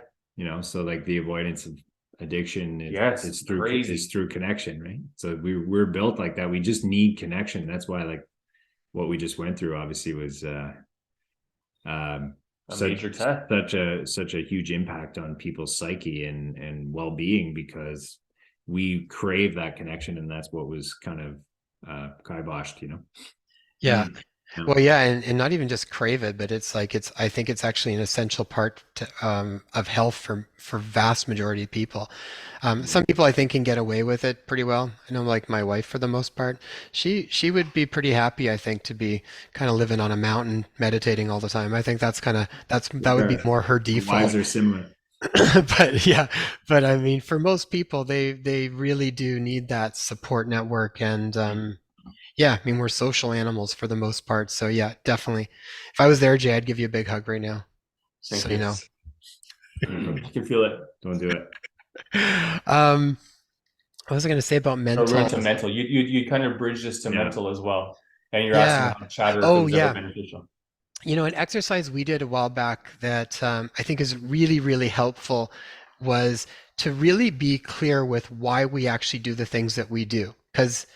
So like the avoidance of addiction, it's through connection, right? So we're built like that. We just need connection. That's why like what we just went through obviously was
major test.
such a huge impact on people's psyche and well-being, because we crave that connection, and that's what was kind of kiboshed,
Yeah. Well, yeah, and not even just crave it, but it's like I think it's actually an essential part of health for vast majority of people. Some people I think can get away with it pretty well. I know, like my wife, for the most part, she would be pretty happy, I think, to be kind of living on a mountain, meditating all the time. I think that would be more her default.
Wives are similar.
But I mean, for most people, they really do need that support network, and yeah, I mean, we're social animals for the most part. So yeah, definitely. If I was there, Jay, I'd give you a big hug right now. So you know.
I can feel it.
Don't do it.
What was I going to say about mental?
We're into mental. You kind of bridge this to mental as well, and you're
Yeah.
asking how chatter is ever beneficial.
An exercise we did a while back that I think is really, really helpful was to really be clear with why we actually do the things that we do. Because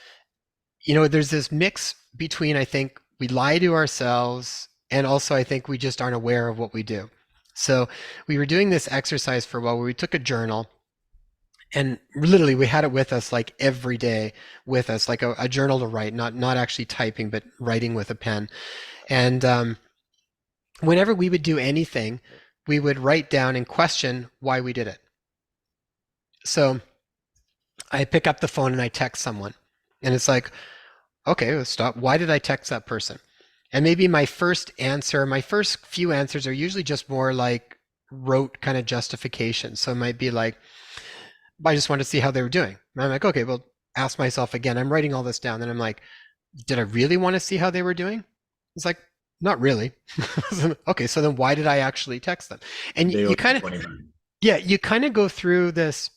there's this mix between, I think, we lie to ourselves, and also I think we just aren't aware of what we do. So we were doing this exercise for a while where we took a journal, and literally we had it with us like every day with us, like a journal to write, not actually typing, but writing with a pen. And whenever we would do anything, we would write down and question why we did it. So I pick up the phone and I text someone, and it's like, okay, let's stop. Why did I text that person? And maybe my first few answers are usually just more like rote kind of justification. So it might be like, I just wanted to see how they were doing. And I'm like, okay, well, ask myself again, I'm writing all this down, and I'm like, did I really want to see how they were doing? It's like, not really. Okay, so then why did I actually text them? And
They owe
you
you
kind of,
20 bucks.
yeah, you kind of go through this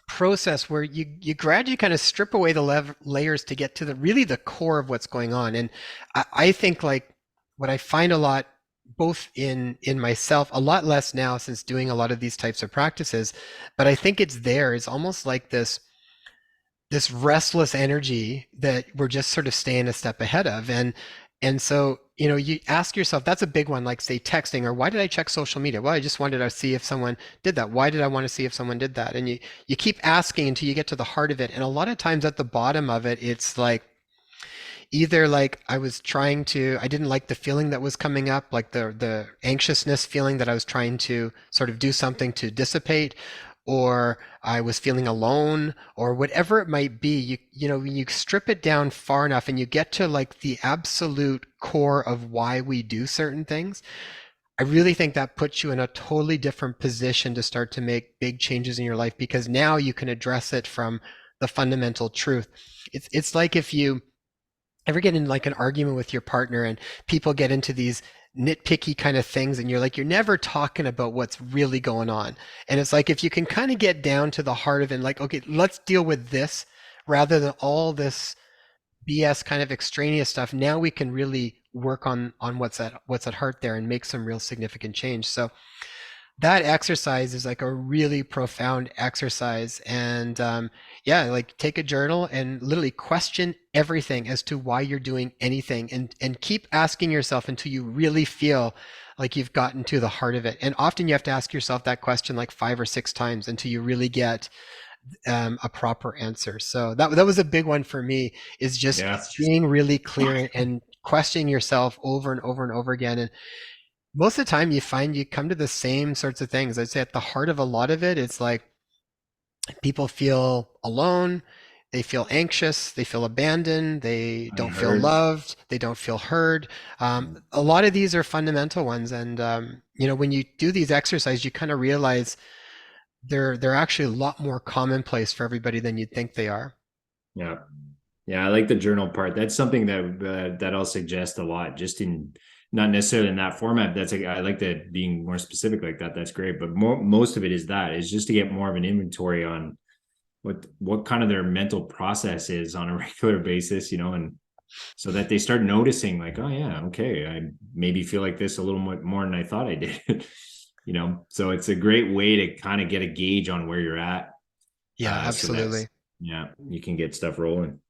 process where you gradually kind of strip away the layers to get to the really the core of what's going on. And I think like what I find a lot, both in myself, a lot less now since doing a lot of these types of practices, but I think it's there. It's almost like this restless energy that we're just sort of staying a step ahead of. And so, you ask yourself, that's a big one, like say texting, or why did I check social media? Well, I just wanted to see if someone did that. Why did I want to see if someone did that? And you keep asking until you get to the heart of it. And a lot of times at the bottom of it, it's like either like I didn't like the feeling that was coming up, like the anxiousness feeling that I was trying to sort of do something to dissipate, or I was feeling alone, or whatever it might be. When you strip it down far enough and you get to like the absolute core of why we do certain things, I really think that puts you in a totally different position to start to make big changes in your life, because now you can address it from the fundamental truth. It's like if you ever get in like an argument with your partner and people get into these nitpicky kind of things, and you're never talking about what's really going on. And it's like if you can kind of get down to the heart of it, like, okay, let's deal with this rather than all this BS kind of extraneous stuff. Now we can really work on what's at heart there and make some real significant change. So that exercise is like a really profound exercise. And yeah, like take a journal and literally question everything as to why you're doing anything, and keep asking yourself until you really feel like you've gotten to the heart of it. And often you have to ask yourself that question like 5 or 6 times until you really get a proper answer. So that was a big one for me, is just
Yeah.
being really clear and questioning yourself over and over and over again. And most of the time you find you come to the same sorts of things. I'd say at the heart of a lot of it, it's like people feel alone, they feel anxious, they feel abandoned, they don't feel
Unheard.
loved, they don't feel heard. A lot of these are fundamental ones. And when you do these exercises, you kind of realize they're actually a lot more commonplace for everybody than you'd think they are.
Yeah. Yeah, I like the journal part. That's something that I'll suggest a lot, just in not necessarily in that format. That's like, I like that being more specific like that. That's great. But most of it is just to get more of an inventory on what kind of their mental process is on a regular basis, and so that they start noticing like, oh yeah, okay, I maybe feel like this a little more than I thought I did. So it's a great way to kind of get a gauge on where you're at.
Yeah,
So that's,
absolutely.
yeah, you can get stuff rolling.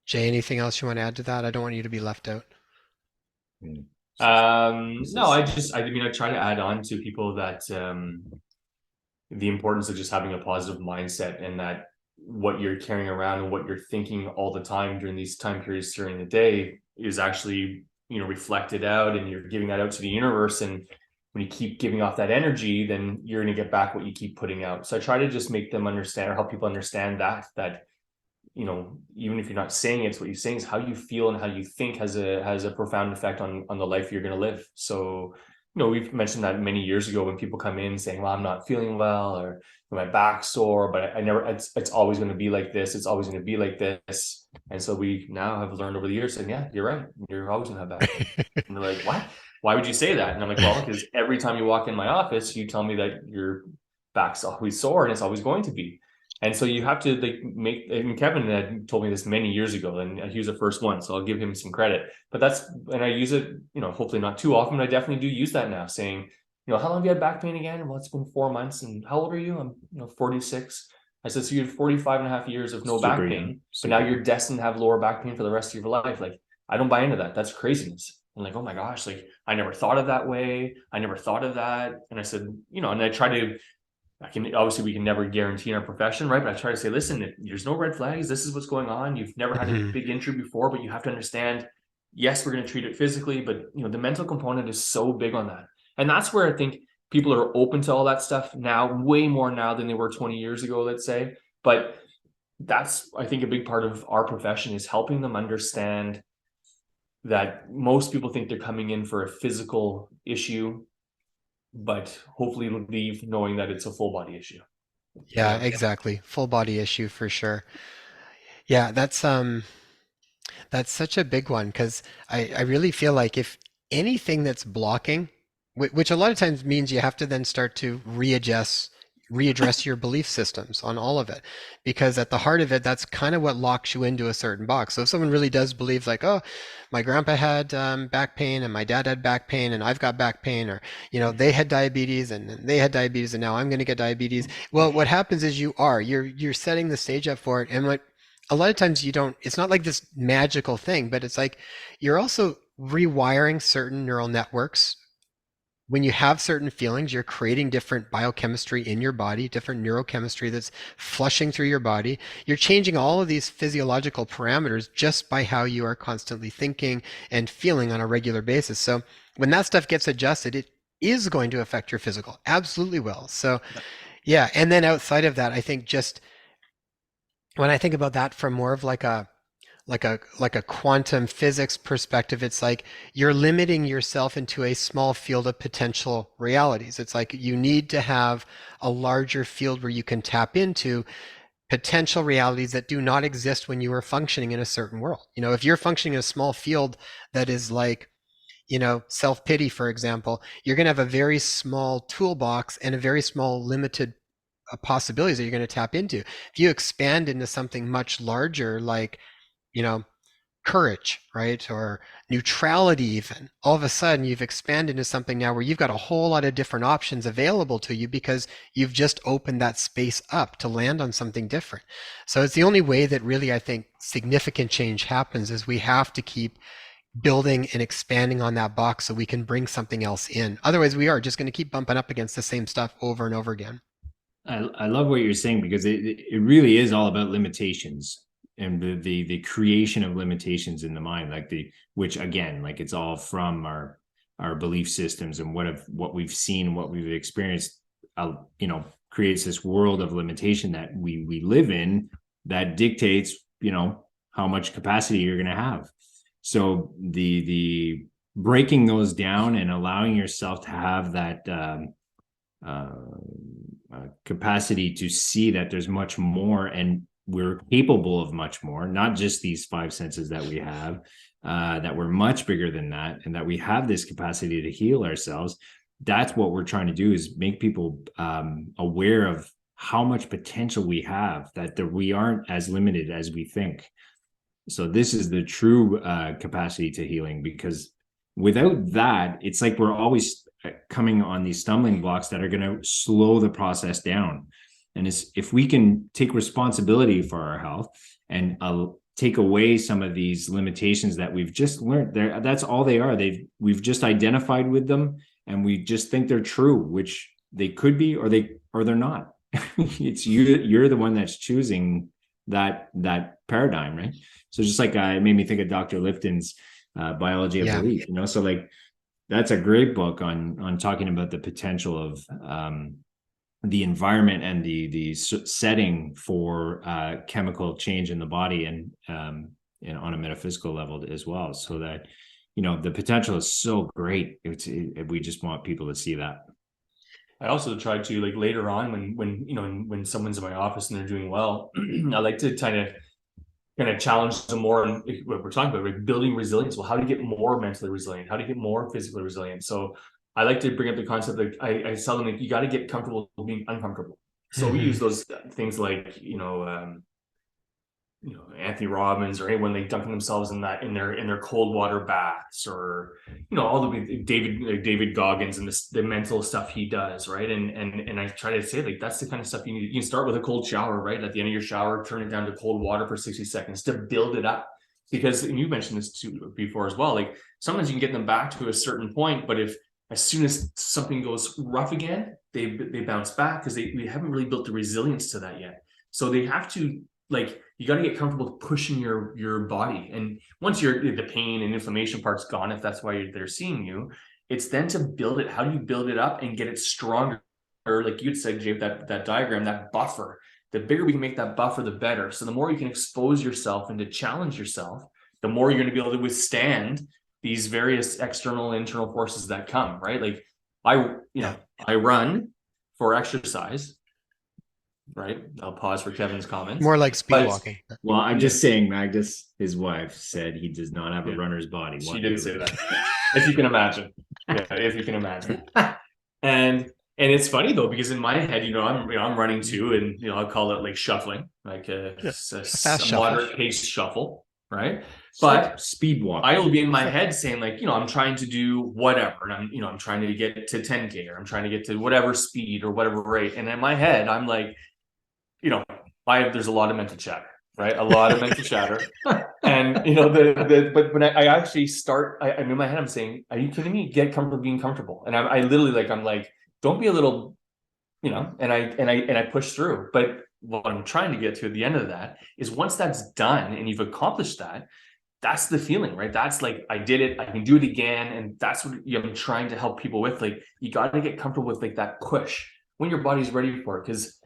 Jay, anything else you want to add to that? I don't want you to be left out.
Mm.
No, I mean, I try to add on to people that the importance of just having a positive mindset, and that what you're carrying around and what you're thinking all the time during these time periods during the day is actually, reflected out, and you're giving that out to the universe. And when you keep giving off that energy, then you're going to get back what you keep putting out. So I try to just make them understand, or help people understand that even if you're not saying it, it's what you're saying is how you feel and how you think has a profound effect on the life you're going to live. So, we've mentioned that many years ago when people come in saying, well, I'm not feeling well, or my back's sore, but I never, it's always going to be like this. It's always going to be like this. And so we now have learned over the years saying, yeah, you're right. You're always going to have back pain. And they're like, what? Why would you say that? And I'm like, well, because every time you walk in my office, you tell me that your back's always sore, and it's always going to be. And so you have to make, and Kevin had told me this many years ago, and he was the first one, so I'll give him some credit. But and I use it, hopefully not too often, but I definitely do use that now, saying, how long have you had back pain again? Well, it's been 4 months. And how old are you? I'm 46. I said, so you had 45 and a half years of no
Super
back
young.
pain, but now you're destined to have lower back pain for the rest of your life. Like, I don't buy into that. That's craziness. I'm like, oh my gosh, like I never thought of that way. I never thought of that. And I said, and I try to, obviously we can never guarantee in our profession, right? But I try to say, listen, if there's no red flags, this is what's going on. You've never had a big injury before, but you have to understand, yes, we're going to treat it physically, but the mental component is so big on that. And that's where I think people are open to all that stuff now, way more now than they were 20 years ago, let's say. But that's, I think, a big part of our profession is helping them understand that most people think they're coming in for a physical issue, but hopefully leave knowing that it's a full body issue.
Yeah, exactly. Full body issue for sure. Yeah, that's such a big one because I really feel like if anything that's blocking, which a lot of times means you have to then start to readdress your belief systems on all of it. Because at the heart of it, that's kind of what locks you into a certain box. So if someone really does believe like, oh, my grandpa had back pain and my dad had back pain and I've got back pain, or, they had diabetes and they had diabetes and now I'm going to get diabetes. Well, what happens is you're setting the stage up for it. And what a lot of times you don't, it's not like this magical thing, but it's like you're also rewiring certain neural networks. When you have certain feelings, you're creating different biochemistry in your body, different neurochemistry that's flushing through your body. You're changing all of these physiological parameters just by how you are constantly thinking and feeling on a regular basis. So when that stuff gets adjusted, it is going to affect your physical. Absolutely will. So yeah. And then outside of that, I think just when I think about that from more of like a quantum physics perspective, it's like you're limiting yourself into a small field of potential realities. It's like you need to have a larger field where you can tap into potential realities that do not exist when you are functioning in a certain world. If you're functioning in a small field that is like, self-pity, for example, you're going to have a very small toolbox and a very small limited possibilities that you're going to tap into. If you expand into something much larger, like, you know, courage, right? Or neutrality, even. All of a sudden, you've expanded into something now where you've got a whole lot of different options available to you because you've just opened that space up to land on something different. So it's the only way that really, I think, significant change happens is we have to keep building and expanding on that box so we can bring something else in. Otherwise, we are just going to keep bumping up against the same stuff over and over again.
I love what you're saying because it really is all about limitations and the creation of limitations in the mind, like which again, like it's all from our belief systems and what we've seen, what we've experienced, creates this world of limitation that we live in that dictates, how much capacity you're going to have. So the breaking those down and allowing yourself to have that capacity to see that there's much more and we're capable of much more, not just these five senses that we have, that we're much bigger than that, and that we have this capacity to heal ourselves. That's what we're trying to do, is make people aware of how much potential we have, that we aren't as limited as we think. So this is the true capacity to healing, because without that, it's like we're always coming on these stumbling blocks that are going to slow the process down. And if we can take responsibility for our health and take away some of these limitations that we've just learned, that's all they are. We've just identified with them, and we just think they're true, which they could be, or they're not. It's you're the one that's choosing that paradigm, right? So just like it made me think of Dr. Lifton's Biology of Belief, so like that's a great book on talking about the potential of the environment and the setting for chemical change in the body, and on a metaphysical level as well, so that the potential is so great. We just want people to see that.
I also try to, like, later on when someone's in my office and they're doing well, I like to kind of challenge them more on what we're talking about, like building resilience. Well, how do you get more mentally resilient? How do you get more physically resilient? So I like to bring up the concept, like I tell them, like, you got to get comfortable being uncomfortable. So we use those things like, Anthony Robbins or anyone, like dunking themselves in their cold water baths, or all the David Goggins and the mental stuff he does, right? And I try to say, like, that's the kind of stuff you need. You can start with a cold shower, right? At the end of your shower, turn it down to cold water for 60 seconds to build it up. Because, and you mentioned this too before as well, like sometimes you can get them back to a certain point, but if as soon as something goes rough again, they bounce back because they haven't really built the resilience to that yet. So they have to, like, you got to get comfortable pushing your body. And once the pain and inflammation part's gone, if that's why they're seeing you, it's then to build it. How do you build it up and get it stronger? Or like you'd said, Jay, that diagram, that buffer, the bigger we can make that buffer, the better. So the more you can expose yourself and to challenge yourself, the more you're going to be able to withstand these various external and internal forces that come, right? Like I run for exercise. right? I'll pause for Kevin's comments.
More like speed
But
walking.
Well, I'm
yeah,
just saying, Magnus, his wife said he does not have a
yeah,
runner's body.
she
What
did say that. If you can imagine. Yeah, if you can imagine. And it's funny though, because in my head, I'm running too, and I'll call it like shuffling, like
Yeah. A fast
a
shuffle.
moderate pace shuffle, right?
It's like
But
speed
I will
walking.
be in my head saying like, I'm trying to do whatever, and I'm trying to get to 10K, or I'm trying to get to whatever speed or whatever rate, and in my head, I'm like, there's a lot of mental chatter, right? A lot of mental chatter. And but when I actually start, I'm in my head, I'm saying, are you kidding me? Get comfortable being comfortable. And I literally like, I'm like, don't be a little, and I push through. But what I'm trying to get to at the end of that is, once that's done and you've accomplished that, that's the feeling, right? That's like, I did it, I can do it again. And that's what I'm trying to help people with. Like, you got to get comfortable with like that push when your body's ready for it. Because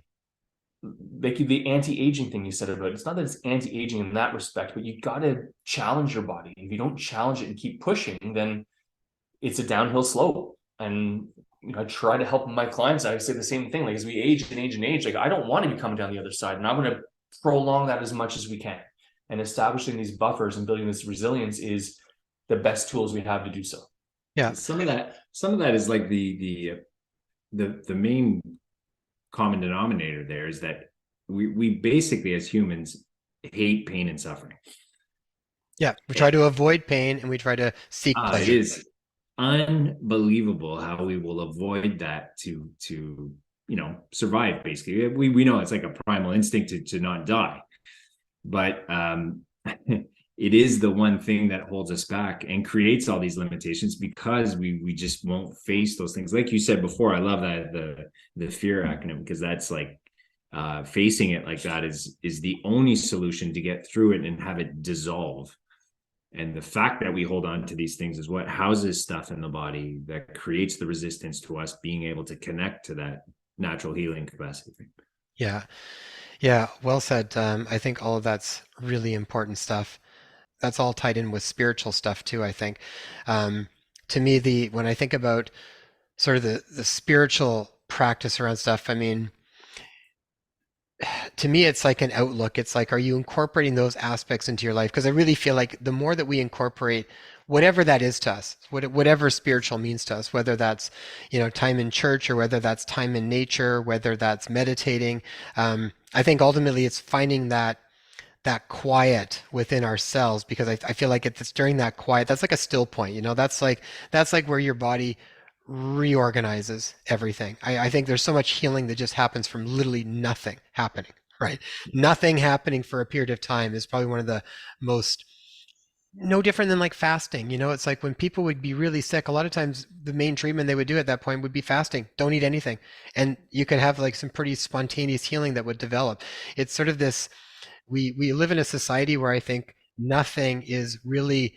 like the anti-aging thing you said about it, it's not that it's anti-aging in that respect, but you got to challenge your body. If you don't challenge it and keep pushing, then it's a downhill slope. And I try to help my clients. I say the same thing. Like, as we age and age and age, like, I don't want to be coming down the other side, and I'm going to prolong that as much as we can. And establishing these buffers and building this resilience is the best tools we have to do so.
Yeah.
Some of that is like the main common denominator there is that we basically, as humans, hate pain and suffering.
Yeah. We try to avoid pain and we try to seek
It
pleasure.
is unbelievable how we will avoid that to survive. Basically, we know it's like a primal instinct to not die, but it is the one thing that holds us back and creates all these limitations, because we just won't face those things. Like you said before, I love that the fear acronym, because that's like, facing it like that is the only solution to get through it and have it dissolve. And the fact that we hold on to these things is what houses stuff in the body that creates the resistance to us being able to connect to that natural healing capacity.
Yeah. Yeah. Well said. I think all of that's really important stuff. That's all tied in with spiritual stuff too, I think. Um, to me, when I think about sort of the spiritual practice around stuff, I mean, to me, it's like an outlook. It's like, are you incorporating those aspects into your life? Because I really feel like the more that we incorporate whatever that is to us, whatever spiritual means to us, whether that's, time in church, or whether that's time in nature, whether that's meditating, I think ultimately it's finding that quiet within ourselves, because I feel like it's during that quiet, that's like a still point, that's like where your body reorganizes everything. I think there's so much healing that just happens from literally nothing happening, right? Nothing happening for a period of time is probably one of the most, no different than like fasting. It's like when people would be really sick, a lot of times the main treatment they would do at that point would be fasting. Don't eat anything. And you could have like some pretty spontaneous healing that would develop. It's sort of this, we live in a society where I think nothing is really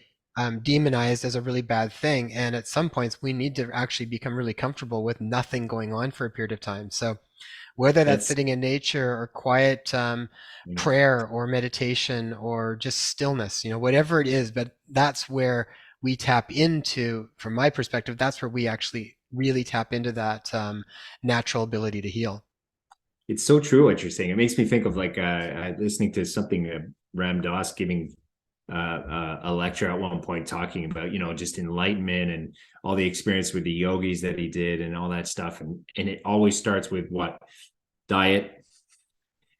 demonized as a really bad thing, and at some points we need to actually become really comfortable with nothing going on for a period of time. So whether that's
That's
sitting in nature or quiet prayer or meditation or just stillness, whatever it is, but that's where we tap into, from my perspective, that's where we actually really tap into that natural ability to heal.
it's so true what you're saying. It makes me think of like listening to something Ram Dass giving a lecture at one point, talking about just enlightenment and all the experience with the yogis that he did and all that stuff, and it always starts with what? Diet.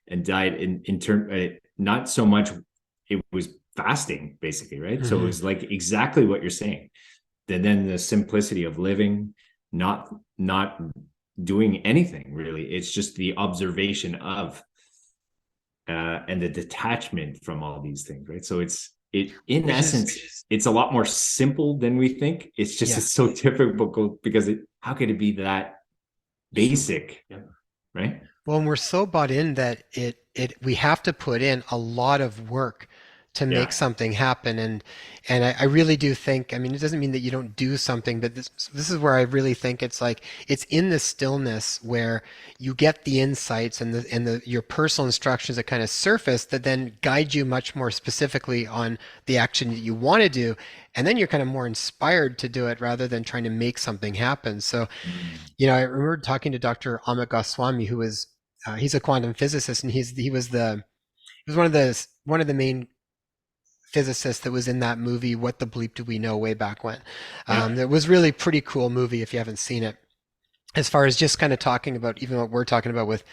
And diet in term, not so much, it was fasting basically, right? So it
Mm-hmm.
was like exactly what you're saying. Then the simplicity of living, not doing anything really. It's just the observation of and the detachment from all these things, right? So it in
Which is,
essence, it's a lot more simple than we think. It's just,
yeah.
it's so difficult because how could it be that basic?
Yeah.
Right?
Well, and we're so bought in that we have to put in a lot of work to make
Yeah.
something happen. And I really do think, I mean, it doesn't mean that you don't do something, but this is where I really think it's like, it's in the stillness where you get the insights and your personal instructions that kind of surface that then guide you much more specifically on the action that you want to do. And then you're kind of more inspired to do it rather than trying to make something happen. So,
Mm.
I remember talking to Dr. Amit Goswami, who was He's a quantum physicist, and he was one of the main physicists that was in that movie What the Bleep Do We Know way back when.
Yeah.
That was really pretty cool movie if you haven't seen it. As far as just kind of talking about even what we're talking about with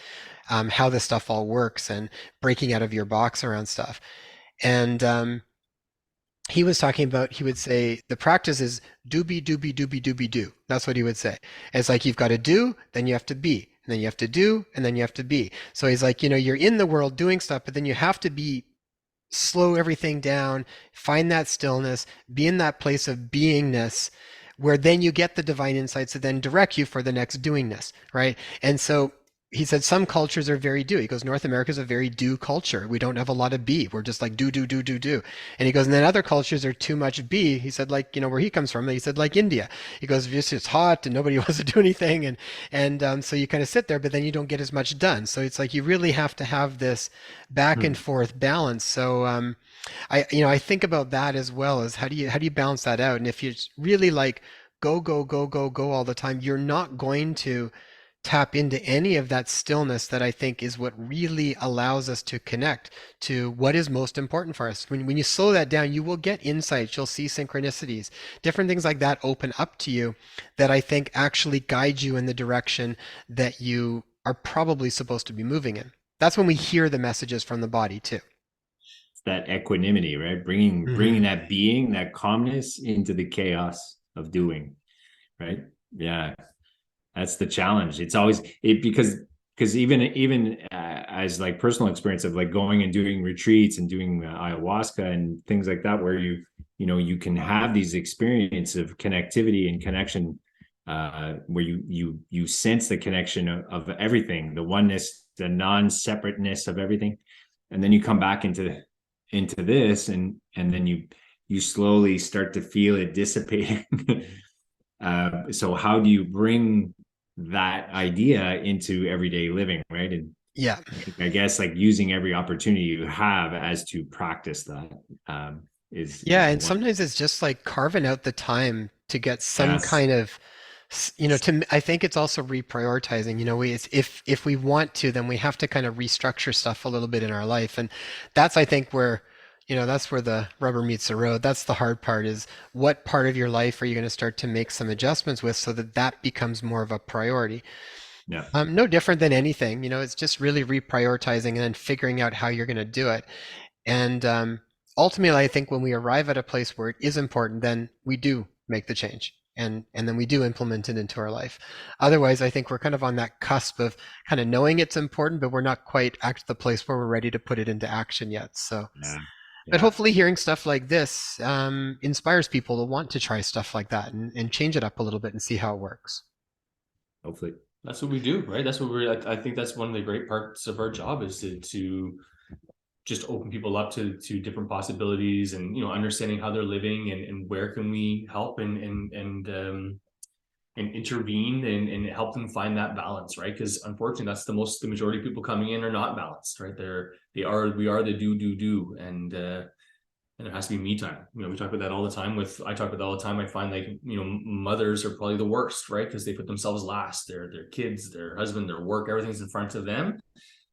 how this stuff all works and breaking out of your box around stuff. And he was talking about, he would say the practice is doobie doobie doobie doobie do. That's what he would say. It's like you've got to do, then you have to be, and then you have to do, and then you have to be. So he's like, you're in the world doing stuff, but then you have to be slow everything down, find that stillness, be in that place of beingness where then you get the divine insights that then direct you for the next doingness, right? And so he said some cultures are very do. He goes, North America is a very do culture. We don't have a lot of be. We're just like do, do, do, do, do. And he goes, and then other cultures are too much be. He said, like, where he comes from, he said, like India. He goes, it's hot and nobody wants to do anything. And so you kind of sit there, but then you don't get as much done. So it's like you really have to have this back and
Hmm.
forth balance. So I think about that as well as how do you balance that out? And if you really like go, go, go, go, go all the time, you're not going to tap into any of that stillness that I think is what really allows us to connect to what is most important for us. When you slow that down, you will get insights, you'll see synchronicities, different things like that open up to you that I think actually guide you in the direction that you are probably supposed to be moving in. That's when we hear the messages from the body too.
It's that equanimity, right? Bringing
Hmm.
that being, that calmness into the chaos of doing, right? Yeah, that's the challenge. It's always it because even as like personal experience of like going and doing retreats and doing ayahuasca and things like that, where you can have these experiences of connectivity and connection, where you sense the connection of everything, the oneness, the non-separateness of everything, and then you come back into this, and then you slowly start to feel it dissipating. So how do you bring that idea into everyday living, right? And
Yeah.
I guess like using every opportunity you have as to practice that,
Yeah,
is
and
one.
sometimes it's just like carving out the time to get some
Yes.
kind of, I think it's also reprioritizing. If we want to, then we have to kind of restructure stuff a little bit in our life, and that's I think where, that's where the rubber meets the road. That's the hard part is what part of your life are you going to start to make some adjustments with so that that becomes more of a priority.
Yeah.
No different than anything, it's just really reprioritizing and then figuring out how you're going to do it. And ultimately, I think when we arrive at a place where it is important, then we do make the change and then we do implement it into our life. Otherwise, I think we're kind of on that cusp of kind of knowing it's important, but we're not quite at the place where we're ready to put it into action yet. So,
Yeah.
but
Yeah.
hopefully, hearing stuff like this inspires people to want to try stuff like that and change it up a little bit and see how it works.
Hopefully.
That's what we do, right? That's what we're. I think that's one of the great parts of our job is to just open people up to different possibilities and understanding how they're living and where can we help and intervene and help them find that balance, right? Because unfortunately, that's the majority of people coming in are not balanced, right? We are the do and it has to be me time. We talk about that all the time. I talk about that all the time. I find like mothers are probably the worst, right? Because they put themselves last. Their kids, their husband, their work, everything's in front of them.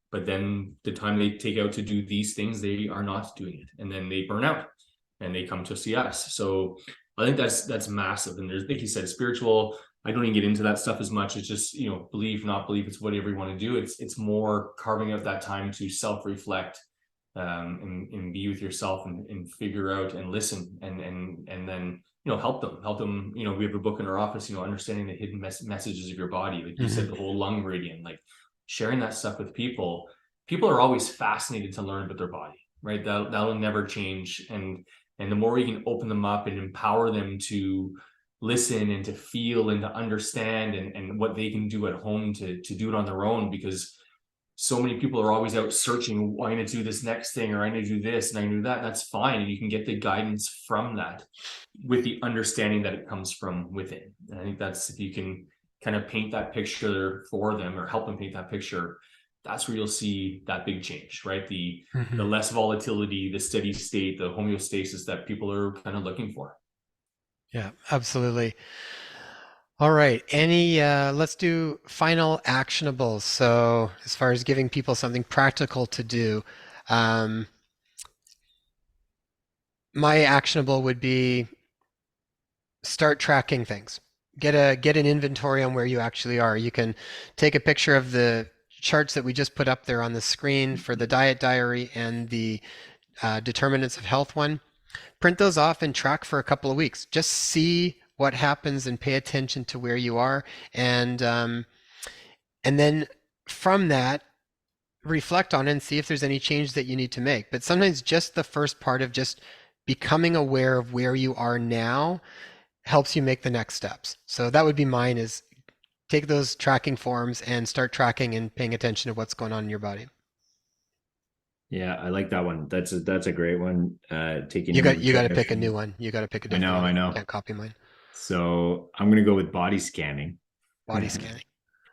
But then the time they take out to do these things, they are not doing it, and then they burn out, and they come to see us. So I think that's massive. And there's, like you said, spiritual. I don't even get into that stuff as much. It's just believe, not believe. It's whatever you want to do. It's more carving out that time to self reflect, and be with yourself and figure out and listen and then help them. We have a book in our office. Understanding the hidden messages of your body, like you said,
Hmm.
the whole lung meridian, like sharing that stuff with people. People are always fascinated to learn about their body, right? That'll never change. And the more we can open them up and empower them to listen and to feel and to understand and what they can do at home to do it on their own, because so many people are always out searching, I need to do this next thing, or I need to do this and I do that. That's fine. And you can get the guidance from that with the understanding that it comes from within. And I think that's, if you can kind of paint that picture for them or help them paint that picture, that's where you'll see that big change, right? The
Hmm.
less volatility, the steady state, the homeostasis that people are kind of looking for.
Yeah, absolutely. All right. Let's do final actionables. So, as far as giving people something practical to do, um, my actionable would be start tracking things. Get an inventory on where you actually are. You can take a picture of the charts that we just put up there on the screen for the diet diary and the determinants of health one. Print those off and track for a couple of weeks. Just see what happens and pay attention to where you are, and then from that, reflect on it and see if there's any change that you need to make. But sometimes just the first part of just becoming aware of where you are now helps you make the next steps. So that would be mine, is take those tracking forms and start tracking and paying attention to what's going on in your body.
Yeah, I like that one. That's a great one. Taking
You got to
inventory.
pick a new one. You got to pick a
I
different
know,
one.
I
You
know.
can't copy mine.
So I'm gonna go with body scanning.
Body scanning.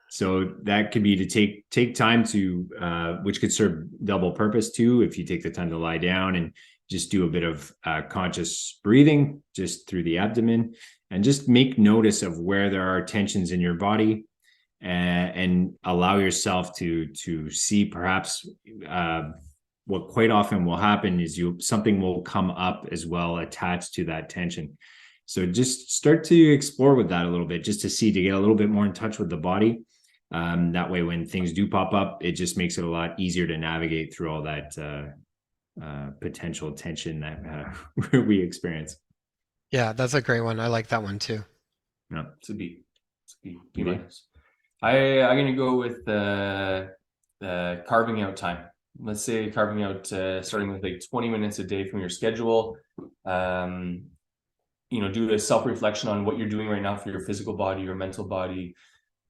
So that could be to take time to, which could serve double purpose too. If you take the time to lie down and just do a bit of conscious breathing just through the abdomen, and just make notice of where there are tensions in your body, and allow yourself to see perhaps what quite often will happen is something will come up as well attached to that tension. So just start to explore with that a little bit, just to get a little bit more in touch with the body. That way, when things do pop up, it just makes it a lot easier to navigate through all that potential tension that we experience.
Yeah, that's a great one. I like that one too.
Yeah.
It's a B. Be
B.
nice. I'm gonna go with carving out time. Let's say carving out starting with like 20 minutes a day from your schedule. Do a self-reflection on what you're doing right now for your physical body, your mental body,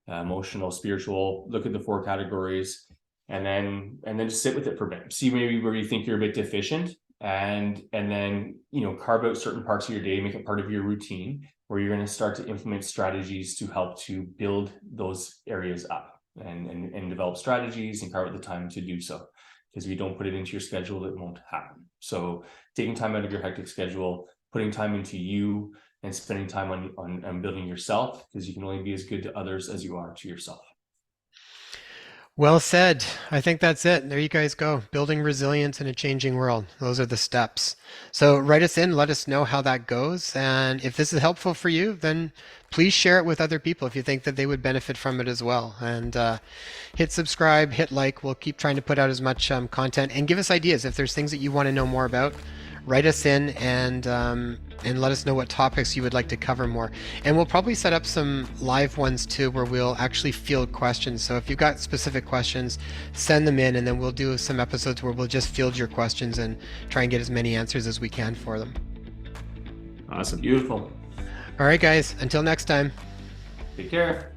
emotional, spiritual. Look at the 4 categories, and then just sit with it for a bit. See maybe where you think you're a bit deficient, and then carve out certain parts of your day, make it part of your routine, where you're going to start to implement strategies to help to build those areas up, and develop strategies and carve out the time to do so. Because if you don't put it into your schedule, it won't happen. So taking time out of your hectic schedule, putting time into you, and spending time on building yourself, because you can only be as good to others as you are to yourself.
Well said. I think that's it. There you guys go. Building resilience in a changing world. Those are the steps. So write us in, let us know how that goes. And if this is helpful for you, then please share it with other people if you think that they would benefit from it as well. And hit subscribe, hit like. We'll keep trying to put out as much content, and give us ideas. If there's things that you want to know more about, write us in, and let us know what topics you would like to cover more. And we'll probably set up some live ones too, where we'll actually field questions. So if you've got specific questions, send them in, and then we'll do some episodes where we'll just field your questions and try and get as many answers as we can for them.
Awesome.
Beautiful.
All right, guys, until next time.
Take care.